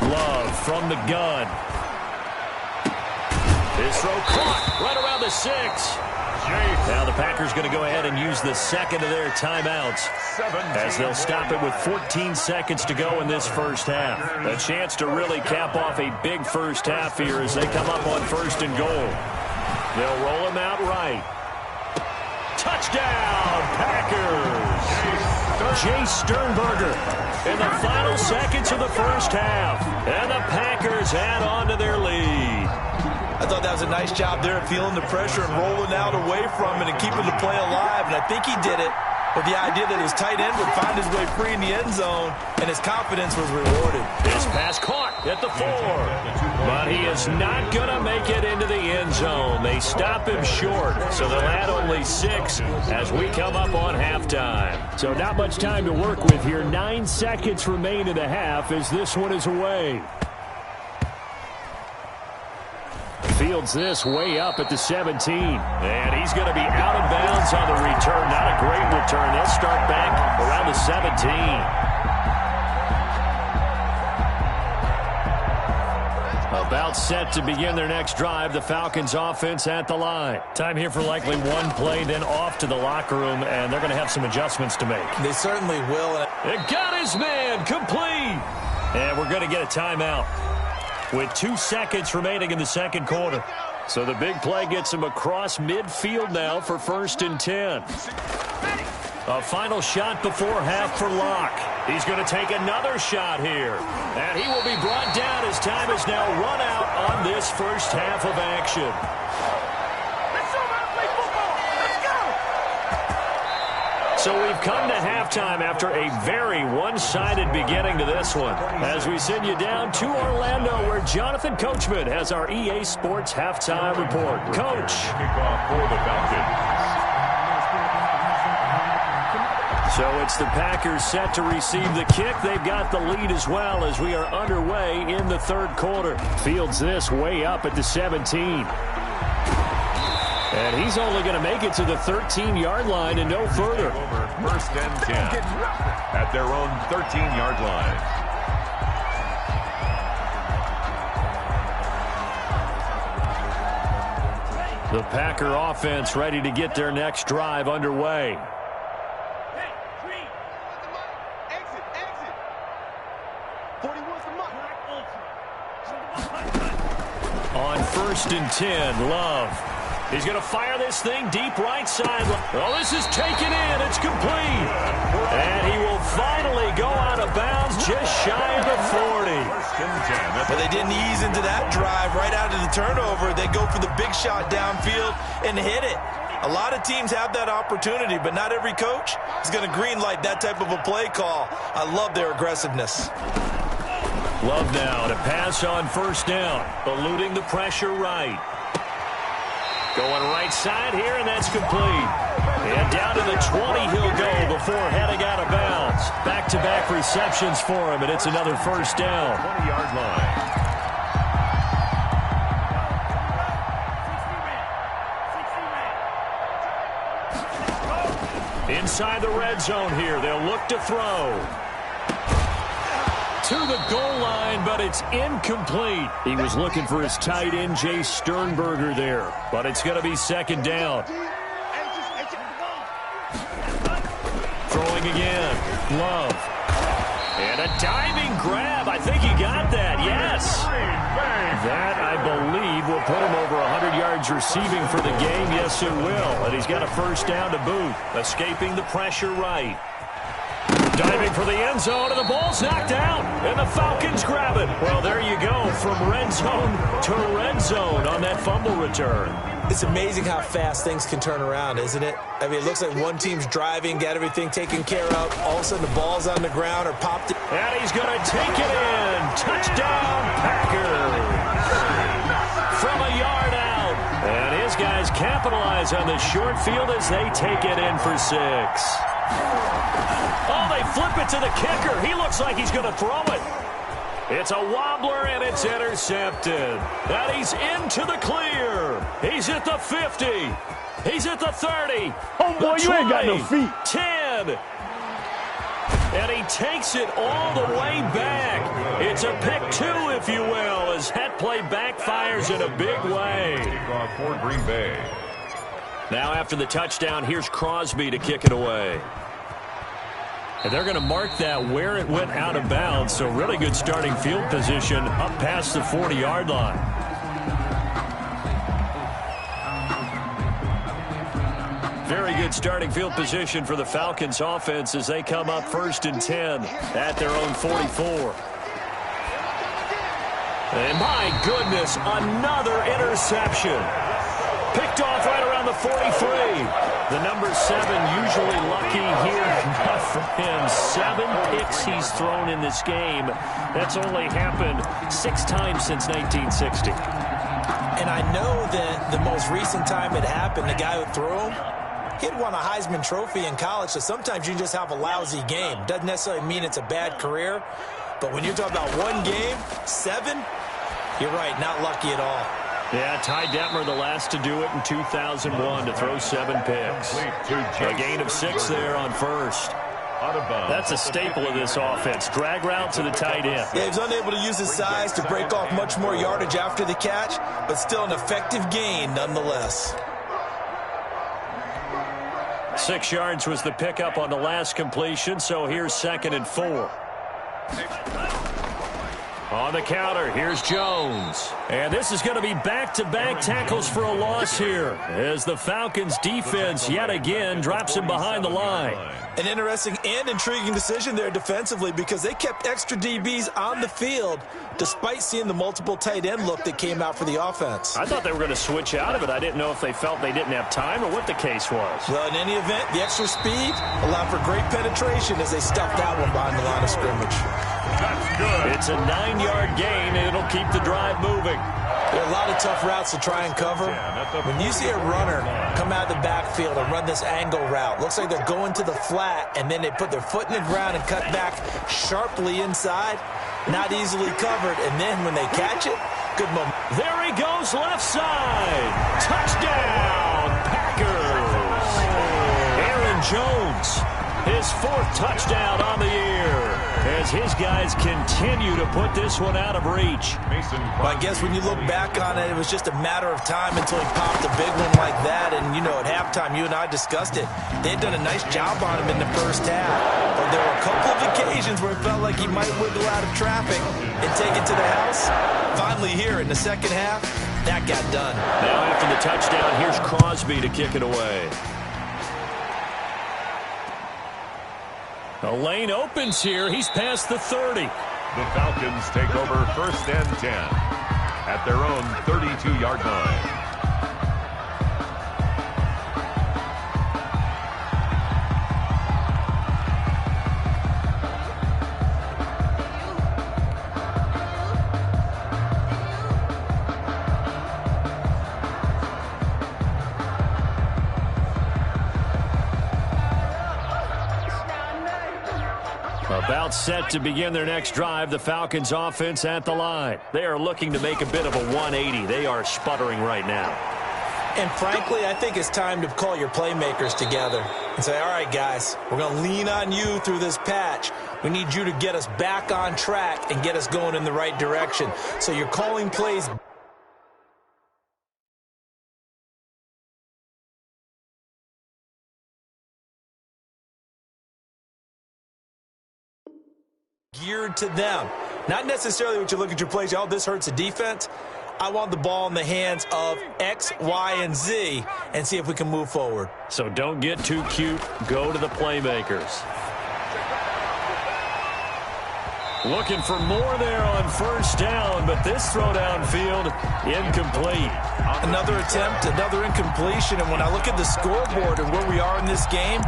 Love from the gun. His throw caught right around the 6. Now the Packers going to go ahead and use the second of their timeouts, as they'll stop it with 14 seconds to go in this first half. A chance to really cap off a big first half here as they come up on first and goal. They'll roll him out right. Touchdown, Packers! Jay Sternberger in the final seconds of the first half. And the Packers add on to their lead. I thought that was a nice job there, feeling the pressure and rolling out away from it and keeping the play alive. And I think he did it with the idea that his tight end would find his way free in the end zone, and his confidence was rewarded. His pass caught at the 4. But he is not going to make it into the end zone. They stop him short, so they'll add only 6 as we come up on halftime. So not much time to work with here. 9 seconds remain in the half as this one is away. Fields this way up at the 17. And he's going to be out of bounds on the return. Not a great return. They'll start back around the 17. About set to begin their next drive. The Falcons offense at the line. Time here for likely one play, then off to the locker room, and they're going to have some adjustments to make. They certainly will. It got his man complete. And we're going to get a timeout with 2 seconds remaining in the second quarter. So the big play gets him across midfield now for first and 10. A final shot before half for Locke. He's going to take another shot here. And he will be brought down as time is now run out on this first half of action. So we've come to halftime after a very one-sided beginning to this one, as we send you down to Orlando, where Jonathan Coachman has our EA Sports halftime report. Coach. Kickoff for the Falcons. So it's the Packers set to receive the kick. They've got the lead as well as we are underway in the third quarter. Fields this way up at the 17. And he's only going to make it to the 13-yard line and no further. Over first and 10 at their own 13-yard line. The Packer offense ready to get their next drive underway. On first and 10, Love. He's going to fire this thing deep right side. Oh, this is taken in. It's complete. And he will finally go out of bounds just shy of the 40. But they didn't ease into that drive right out of the turnover. They go for the big shot downfield and hit it. A lot of teams have that opportunity, but not every coach is going to green light that type of a play call. I love their aggressiveness. Love now to pass on first down, eluding the pressure right. Going right side here, and that's complete. And down to the 20 he'll go before heading out of bounds. Back-to-back receptions for him, and it's another first down. 20-yard line. inside the red zone here. They'll look to throw. To the goal line, but it's incomplete. He was looking for his tight end, Jay Sternberger there, but it's going to be second down. Throwing again. Love. And a diving grab. I think he got that. Yes. That, I believe, will put him over 100 yards receiving for the game. Yes, it will. And he's got a first down to boot. Escaping the pressure right. Diving for the end zone, and the ball's knocked out. And the Falcons grab it. Well, there you go. From red zone to red zone on that fumble return. It's amazing how fast things can turn around, isn't it? I mean, it looks like one team's driving, got everything taken care of. All of a sudden, the ball's on the ground or popped it. And he's going to take it in. Touchdown, Packers. From a yard out. And his guys capitalize on the short field as they take it in for 6. Oh, they flip it to the kicker. He looks like he's going to throw it. It's a wobbler, and it's intercepted. And he's into the clear. He's at the 50. He's at the 30. Oh, boy, you ain't got no feet. 10. And he takes it all the way back. It's a pick 2, if you will, as that play backfires in a big way. Kickoff for Green Bay. Now after the touchdown, here's Crosby to kick it away. And they're going to mark that where it went out of bounds, so really good starting field position up past the 40-yard line. Very good starting field position for the Falcons offense as they come up 1st and 10 at their own 44. And my goodness, another interception. Picked off right around the 43. The number 7 usually lucky here. Not for him. 7 picks he's thrown in this game. That's only happened 6 times since 1960. And I know that the most recent time it happened, the guy who threw him, he'd won a Heisman Trophy in college, so sometimes you just have a lousy game. Doesn't necessarily mean it's a bad career, but when you're talking about one game, 7, you're right, not lucky at all. Yeah, Ty Detmer the last to do it in 2001 to throw 7 picks. A gain of 6 there on first. That's a staple of this offense. Drag route to the tight end. Yeah, he was unable to use his size to break off much more yardage after the catch, but still an effective gain nonetheless. 6 yards was the pickup on the last completion, so here's 2nd and 4. On the counter, here's Jones. And this is going to be back-to-back tackles for a loss here as the Falcons defense yet again drops him behind the line. An interesting and intriguing decision there defensively because they kept extra DBs on the field despite seeing the multiple tight end look that came out for the offense. I thought they were going to switch out of it. I didn't know if they felt they didn't have time or what the case was. Well, in any event, the extra speed allowed for great penetration as they stuffed that one behind the line of scrimmage. That's good. It's a 9-yard gain, and it'll keep the drive moving. There are a lot of tough routes to try and cover. When you see a runner come out of the backfield and run this angle route, looks like they're going to the flat, and then they put their foot in the ground and cut back sharply inside, not easily covered, and then when they catch it, good moment. There he goes, left side. Touchdown, Packers. Aaron Jones, his 4th touchdown on the year, as his guys continue to put this one out of reach. Well, I guess when you look back on it, it was just a matter of time until he popped a big one like that. And, you know, at halftime, you and I discussed it. They had done a nice job on him in the first half. But there were a couple of occasions where it felt like he might wiggle out of traffic and take it to the house. Finally here in the second half, that got done. Now after the touchdown, here's Crosby to kick it away. A lane opens here. He's past the 30. The Falcons take over 1st and 10 at their own 32-yard line. About set to begin their next drive, the Falcons offense at the line. They are looking to make a bit of a 180. They are sputtering right now. And frankly, I think it's time to call your playmakers together. and say, all right, guys, we're going to lean on you through this patch. We need you to get us back on track and get us going in the right direction. So you're calling plays geared to them. Not necessarily what you look at your plays, oh, this hurts the defense. I want the ball in the hands of X, Y, and Z and see if we can move forward. So don't get too cute. Go to the playmakers. Looking for more there on first down, but this throw downfield, incomplete. Another attempt, another incompletion, and when I look at the scoreboard and where we are in this game,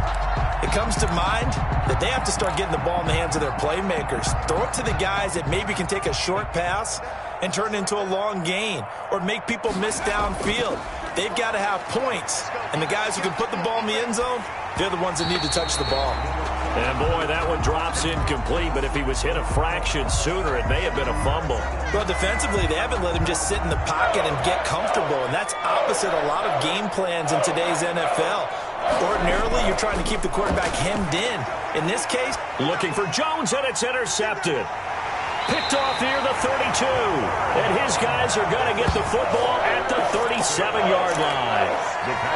it comes to mind that they have to start getting the ball in the hands of their playmakers. Throw it to the guys that maybe can take a short pass and turn it into a long gain or make people miss downfield. They've got to have points, and the guys who can put the ball in the end zone, they're the ones that need to touch the ball. And, boy, that one drops incomplete, but if he was hit a fraction sooner, it may have been a fumble. Well, defensively, they haven't let him just sit in the pocket and get comfortable, and that's opposite a lot of game plans in today's NFL. Ordinarily, you're trying to keep the quarterback hemmed in. In this case, looking for Jones, and it's intercepted. Picked off near the 32, and his guys are going to get the football at the 37-yard line.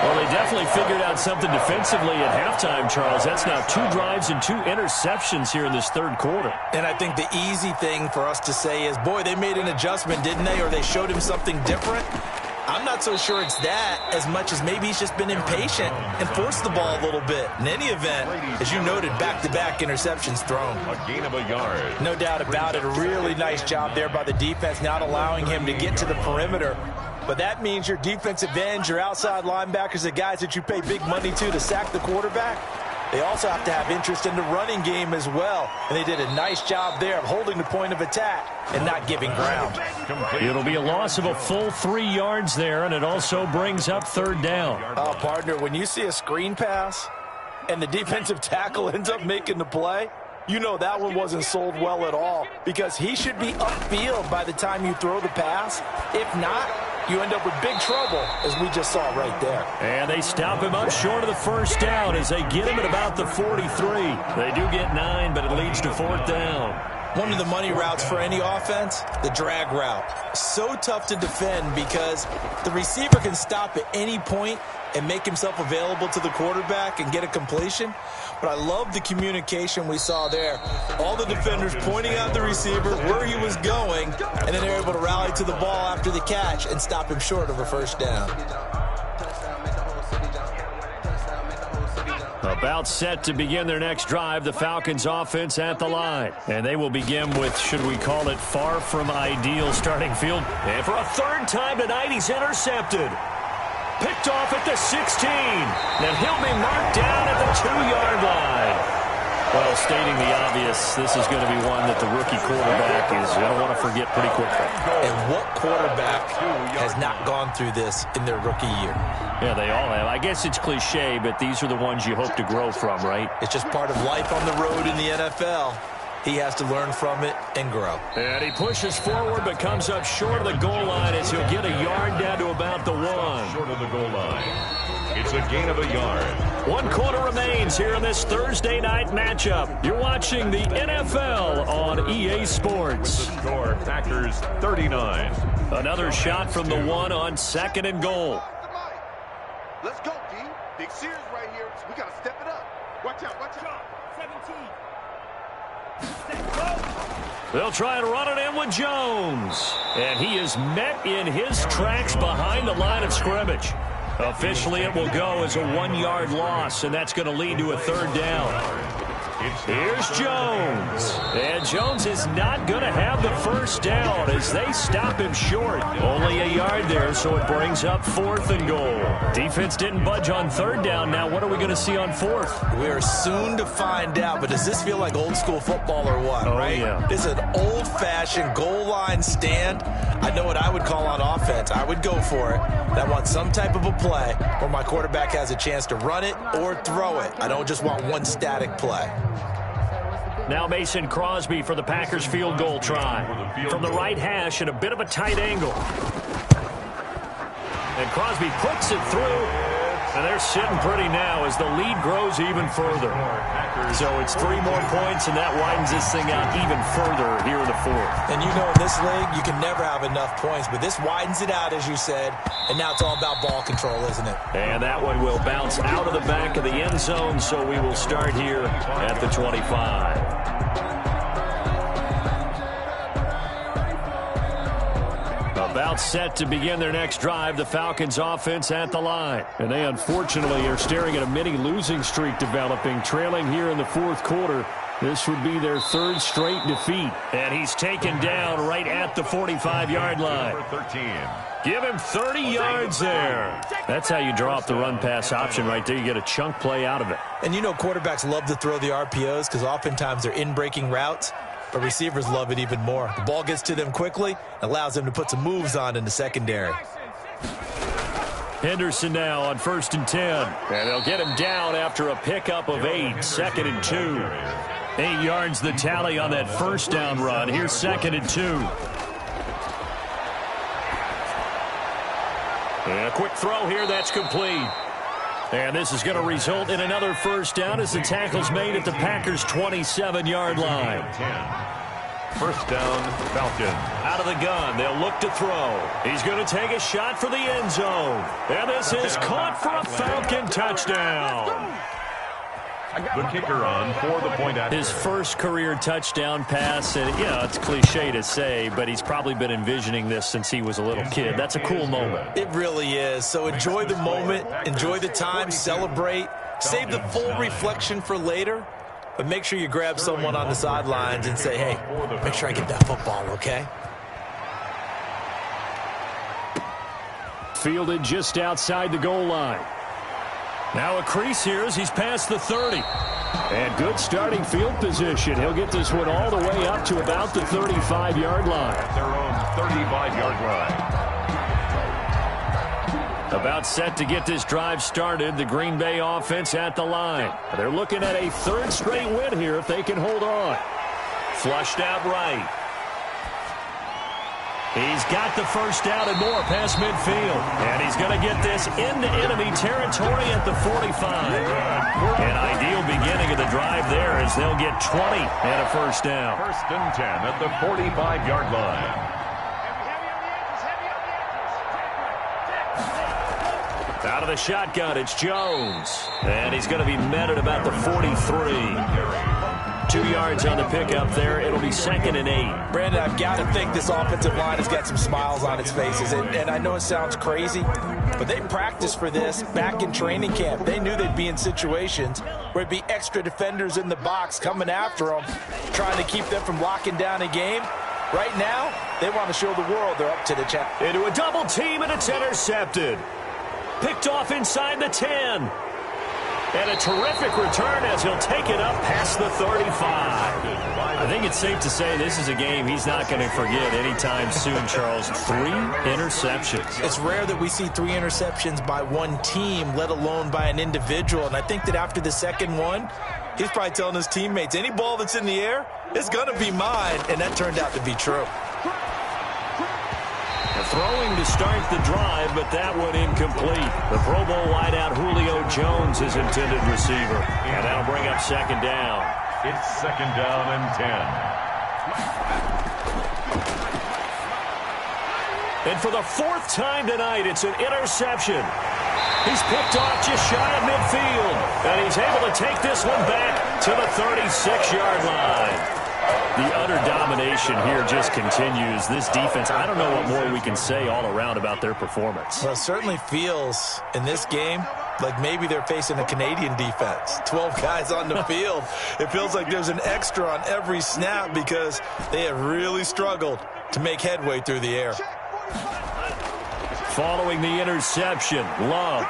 Well, they definitely figured out something defensively at halftime, Charles. That's now 2 drives and 2 interceptions here in this third quarter. And I think the easy thing for us to say is, boy, they made an adjustment, didn't they? Or they showed him something different. I'm not so sure it's that as much as maybe he's just been impatient and forced the ball a little bit. In any event, as you noted, back-to-back interceptions thrown. A gain of a yard. No doubt about it. A really nice job there by the defense, not allowing him to get to the perimeter. But that means your defensive ends, your outside linebackers, the guys that you pay big money to sack the quarterback, they also have to have interest in the running game as well. And they did a nice job there of holding the point of attack and not giving ground. It'll be a loss of a full 3 yards there, and it also brings up third down. Oh, partner, when you see a screen pass and the defensive tackle ends up making the play, you know that one wasn't sold well at all because he should be upfield by the time you throw the pass. If not, you end up with big trouble, as we just saw right there. And they stop him up short of the first down as they get him at about the 43. They do get 9, but it leads to fourth down. One of the money routes for any offense, the drag route. So tough to defend because the receiver can stop at any point and make himself available to the quarterback and get a completion. But I love the communication we saw there. All the defenders pointing out the receiver, where he was going, and then they're able to rally to the ball after the catch and stop him short of a first down. About set to begin their next drive, the Falcons offense at the line. And they will begin with, should we call it, far from ideal starting field. And for a third time tonight, he's intercepted. Picked off at the 16. And he'll be marked down at the 2-yard line. Well, stating the obvious, this is going to be one that the rookie quarterback is going to want to forget pretty quickly. And what quarterback has not gone through this in their rookie year? Yeah, they all have. I guess it's cliche, but these are the ones you hope to grow from, right? It's just part of life on the road in the NFL. He has to learn from it and grow. And he pushes forward but comes up short of the goal line as he'll get a yard down to about the 1. Short of the goal line. It's a gain of a yard. 1 quarter remains here in this Thursday night matchup. You're watching the NFL on EA Sports. With the score, Packers 39. Another shot from the 1 on 2nd and goal. Let's go, D. Big Sears right here. We got to step it up. Watch out, watch out. 17. They'll try and run it in with Jones. And he is met in his tracks behind the line of scrimmage. Officially, it will go as a 1-yard loss, and that's going to lead to a third down. Here's Jones. And Jones is not going to have the first down as they stop him short. Only a yard there, so it brings up 4th and goal. Defense didn't budge on 3rd down. Now what are we going to see on 4th? We are soon to find out, but does this feel like old school football or what, right? Yeah. This is an old-fashioned goal line stand. I know what I would call on offense. I would go for it. And I want some type of a play where my quarterback has a chance to run it or throw it. I don't just want one static play. Now Mason Crosby for the Packers field goal try. From the right hash at a bit of a tight angle. And Crosby puts it through. And they're sitting pretty now as the lead grows even further. So it's 3 more points, and that widens this thing out even further here in the fourth. And you know in this league, you can never have enough points, but this widens it out, as you said, and now it's all about ball control, isn't it? And that one will bounce out of the back of the end zone, so we will start here at the 25. About set to begin their next drive, the Falcons offense at the line. And they unfortunately are staring at a mini losing streak developing, trailing here in the fourth quarter. This would be their 3rd straight defeat. And he's taken down right at the 45-yard line. Give him 30 yards there. That's how you draw up the run-pass option right there. You get a chunk play out of it. And you know quarterbacks love to throw the RPOs because oftentimes they're in-breaking routes. But receivers love it even more. The ball gets to them quickly, allows them to put some moves on in the secondary. Henderson now on 1st and 10. And they'll get him down after a pickup of 8, 2nd and 2. 8 yards the tally on that first down run. Here's 2nd and 2. And a quick throw here, that's complete. And this is going to result in another first down as the tackle's made at the Packers' 27-yard line. 1st down, Falcons. Out of the gun, they'll look to throw. He's going to take a shot for the end zone. And this is caught for a Falcon touchdown. The kicker on for the point after. His first career touchdown pass, and it's cliche to say, but he's probably been envisioning this since he was a little kid. That's a cool moment. It really is. So enjoy the moment, enjoy the time, celebrate, save the full reflection for later, but make sure you grab someone on the sidelines and say, hey, make sure I get that football, okay? Fielded just outside the goal line. Now a crease here as he's past the 30. And good starting field position. He'll get this one all the way up to about the 35-yard line. At their own 35-yard line. About set to get this drive started. The Green Bay offense at the line. They're looking at a 3rd straight win here if they can hold on. Flushed out right. He's got the first down and more past midfield. And he's going to get this into enemy territory at the 45. An ideal beginning of the drive there as they'll get 20 and a first down. 1st and 10 at the 45-yard line. Out of the shotgun, it's Jones. And he's going to be met at about the 43. 2 yards on the pickup there. It'll be 2nd and 8. Brandon, I've got to think this offensive line has got some smiles on its faces. And I know it sounds crazy, but they practiced for this back in training camp. They knew they'd be in situations where it'd be extra defenders in the box coming after them, trying to keep them from locking down a game. Right now, they want to show the world they're up to the challenge. Into a double team, and it's intercepted. Picked off inside the 10. And a terrific return as he'll take it up past the 35. I think it's safe to say this is a game he's not going to forget anytime soon, Charles. 3 interceptions. It's rare that we see 3 interceptions by one team, let alone by an individual. And I think that after the second one, he's probably telling his teammates, any ball that's in the air is going to be mine. And that turned out to be true. Throwing to start the drive, but that one incomplete. The Pro Bowl wideout Julio Jones is intended receiver. And that'll bring up 2nd down. It's 2nd down and 10. And for the 4th time tonight, it's an interception. He's picked off just shy of midfield. And he's able to take this one back to the 36-yard line. The utter domination here just continues. This defense, I don't know what more we can say all around about their performance. Well, it certainly feels in this game like maybe they're facing a Canadian defense. 12 guys on the field. It feels like there's an extra on every snap because they have really struggled to make headway through the air. Following the interception, Love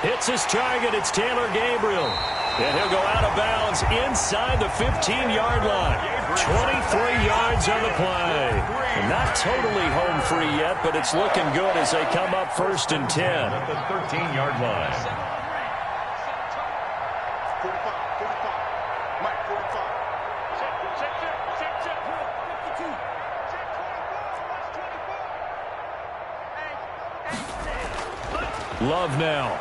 hits his target. It's Taylor Gabriel. And he'll go out of bounds inside the 15-yard line. 23 yards on the play. Not totally home free yet, but it's looking good as they come up 1st and 10. At the 13-yard line. 45. Mike, 45. Love now.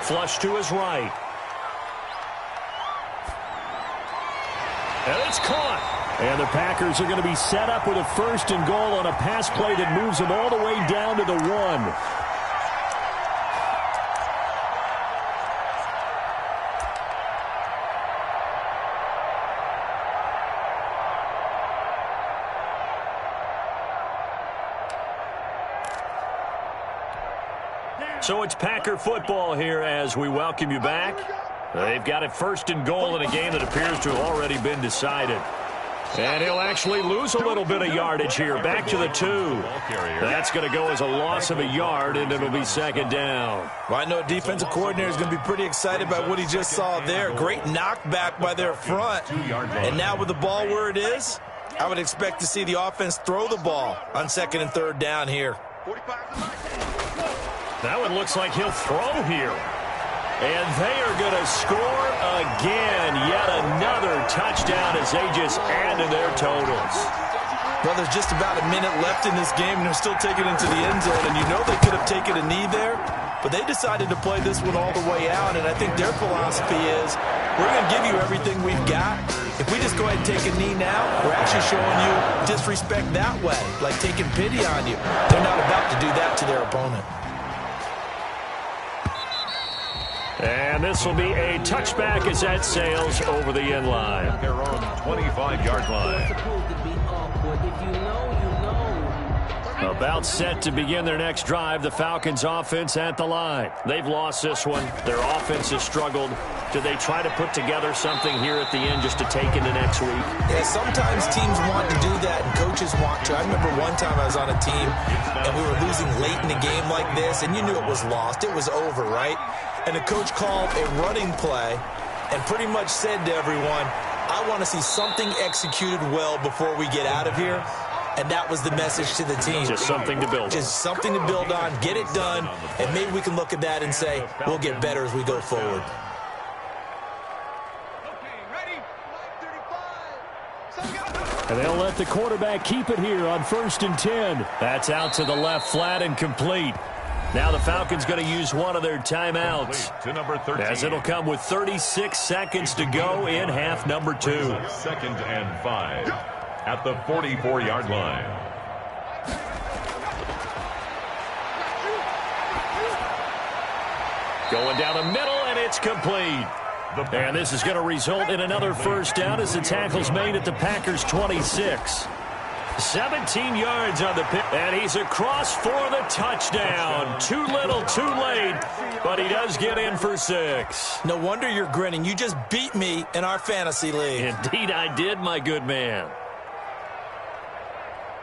Flush to his right. And it's caught. And the Packers are going to be set up with a 1st and goal on a pass play that moves them all the way down to the 1. So it's Packer football here as we welcome you back. They've got it 1st and goal in a game that appears to have already been decided. And he'll actually lose a little bit of yardage here. Back to the 2. That's going to go as a loss of a yard, and it'll be 2nd down. Well, I know a defensive coordinator is going to be pretty excited by what he just saw there. Great knockback by their front. And now with the ball where it is, I would expect to see the offense throw the ball on 2nd and 3rd down here. That one looks like he'll throw here. And they are going to score again. Yet another touchdown as they just add to their totals. Well, there's just about a minute left in this game, and they're still taking it into the end zone. And you know they could have taken a knee there, but they decided to play this one all the way out. And I think their philosophy is, we're going to give you everything we've got. If we just go ahead and take a knee now, we're actually showing you disrespect that way, like taking pity on you. They're not about to do that to their opponent. And this will be a touchback as that sails over the end line. Their own 25-yard line. About set to begin their next drive, the Falcons offense at the line. They've lost this one. Their offense has struggled. Do they try to put together something here at the end just to take into next week? Yeah, sometimes teams want to do that and coaches want to. I remember one time I was on a team and we were losing late in a game like this, and you knew it was lost. It was over, right? And the coach called a running play and pretty much said to everyone, I want to see something executed well before we get out of here. And that was the message to the team. Just something to build on. Just something to build on, get it done, and maybe we can look at that and say, we'll get better as we go forward. And they'll let the quarterback keep it here on 1st and 10. That's out to the left, flat and complete. Now the Falcons going to use one of their timeouts, To number 13. as it'll come with 36 seconds to go in half number 2. 2nd and 5 at the 44-yard line. Going down the middle, and it's complete. And this is going to result in another 1st down as the tackle's made at the Packers' 26. 17 yards on the pick, and he's across for the touchdown. Too little, too late, but he does get in for 6. No wonder you're grinning. You just beat me in our fantasy league. Indeed I did, my good man.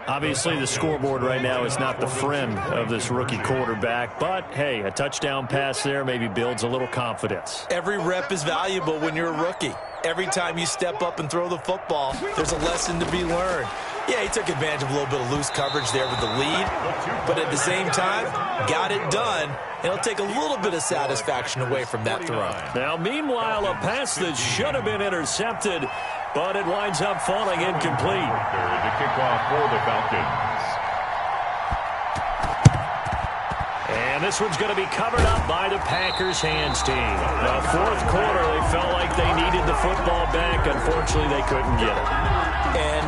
Obviously, the scoreboard right now is not the friend of this rookie quarterback, but, hey, a touchdown pass there maybe builds a little confidence. Every rep is valuable when you're a rookie. Every time you step up and throw the football, there's a lesson to be learned. Yeah, he took advantage of a little bit of loose coverage there with the lead, but at the same time, got it done. It'll take a little bit of satisfaction away from that throw. Now, meanwhile, a pass that should have been intercepted, but it winds up falling incomplete. The kickoff for the Falcons. And this one's going to be covered up by the Packers hands team. The 4th quarter, they felt like they needed the football back. Unfortunately, they couldn't get it. And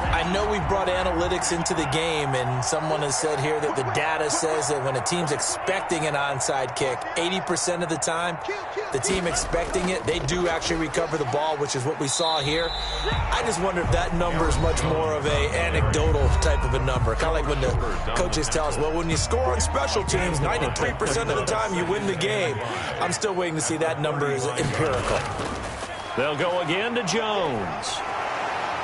I know we brought analytics into the game, and someone has said here that the data says that when a team's expecting an onside kick, 80% of the time, the team expecting it, they do actually recover the ball, which is what we saw here. I just wonder if that number is much more of a anecdotal type of a number. Kind of like when the coaches tell us, well, when you score on special teams, 93% of the time you win the game. I'm still waiting to see that number is empirical. They'll go again to Jones.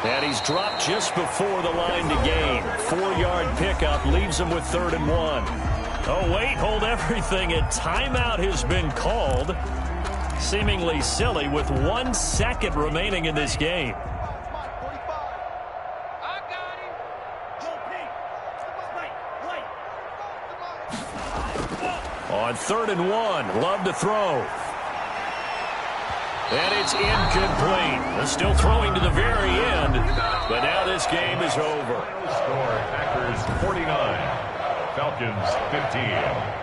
And he's dropped just before the line to gain. 4-yard pickup leaves him with 3rd and 1. Oh, wait, hold everything. A timeout has been called. Seemingly silly with 1 second remaining in this game. On 3rd and 1, Love to throw. And it's incomplete. Still throwing to the very end, but now this game is over. Score Packers 49, Falcons 15.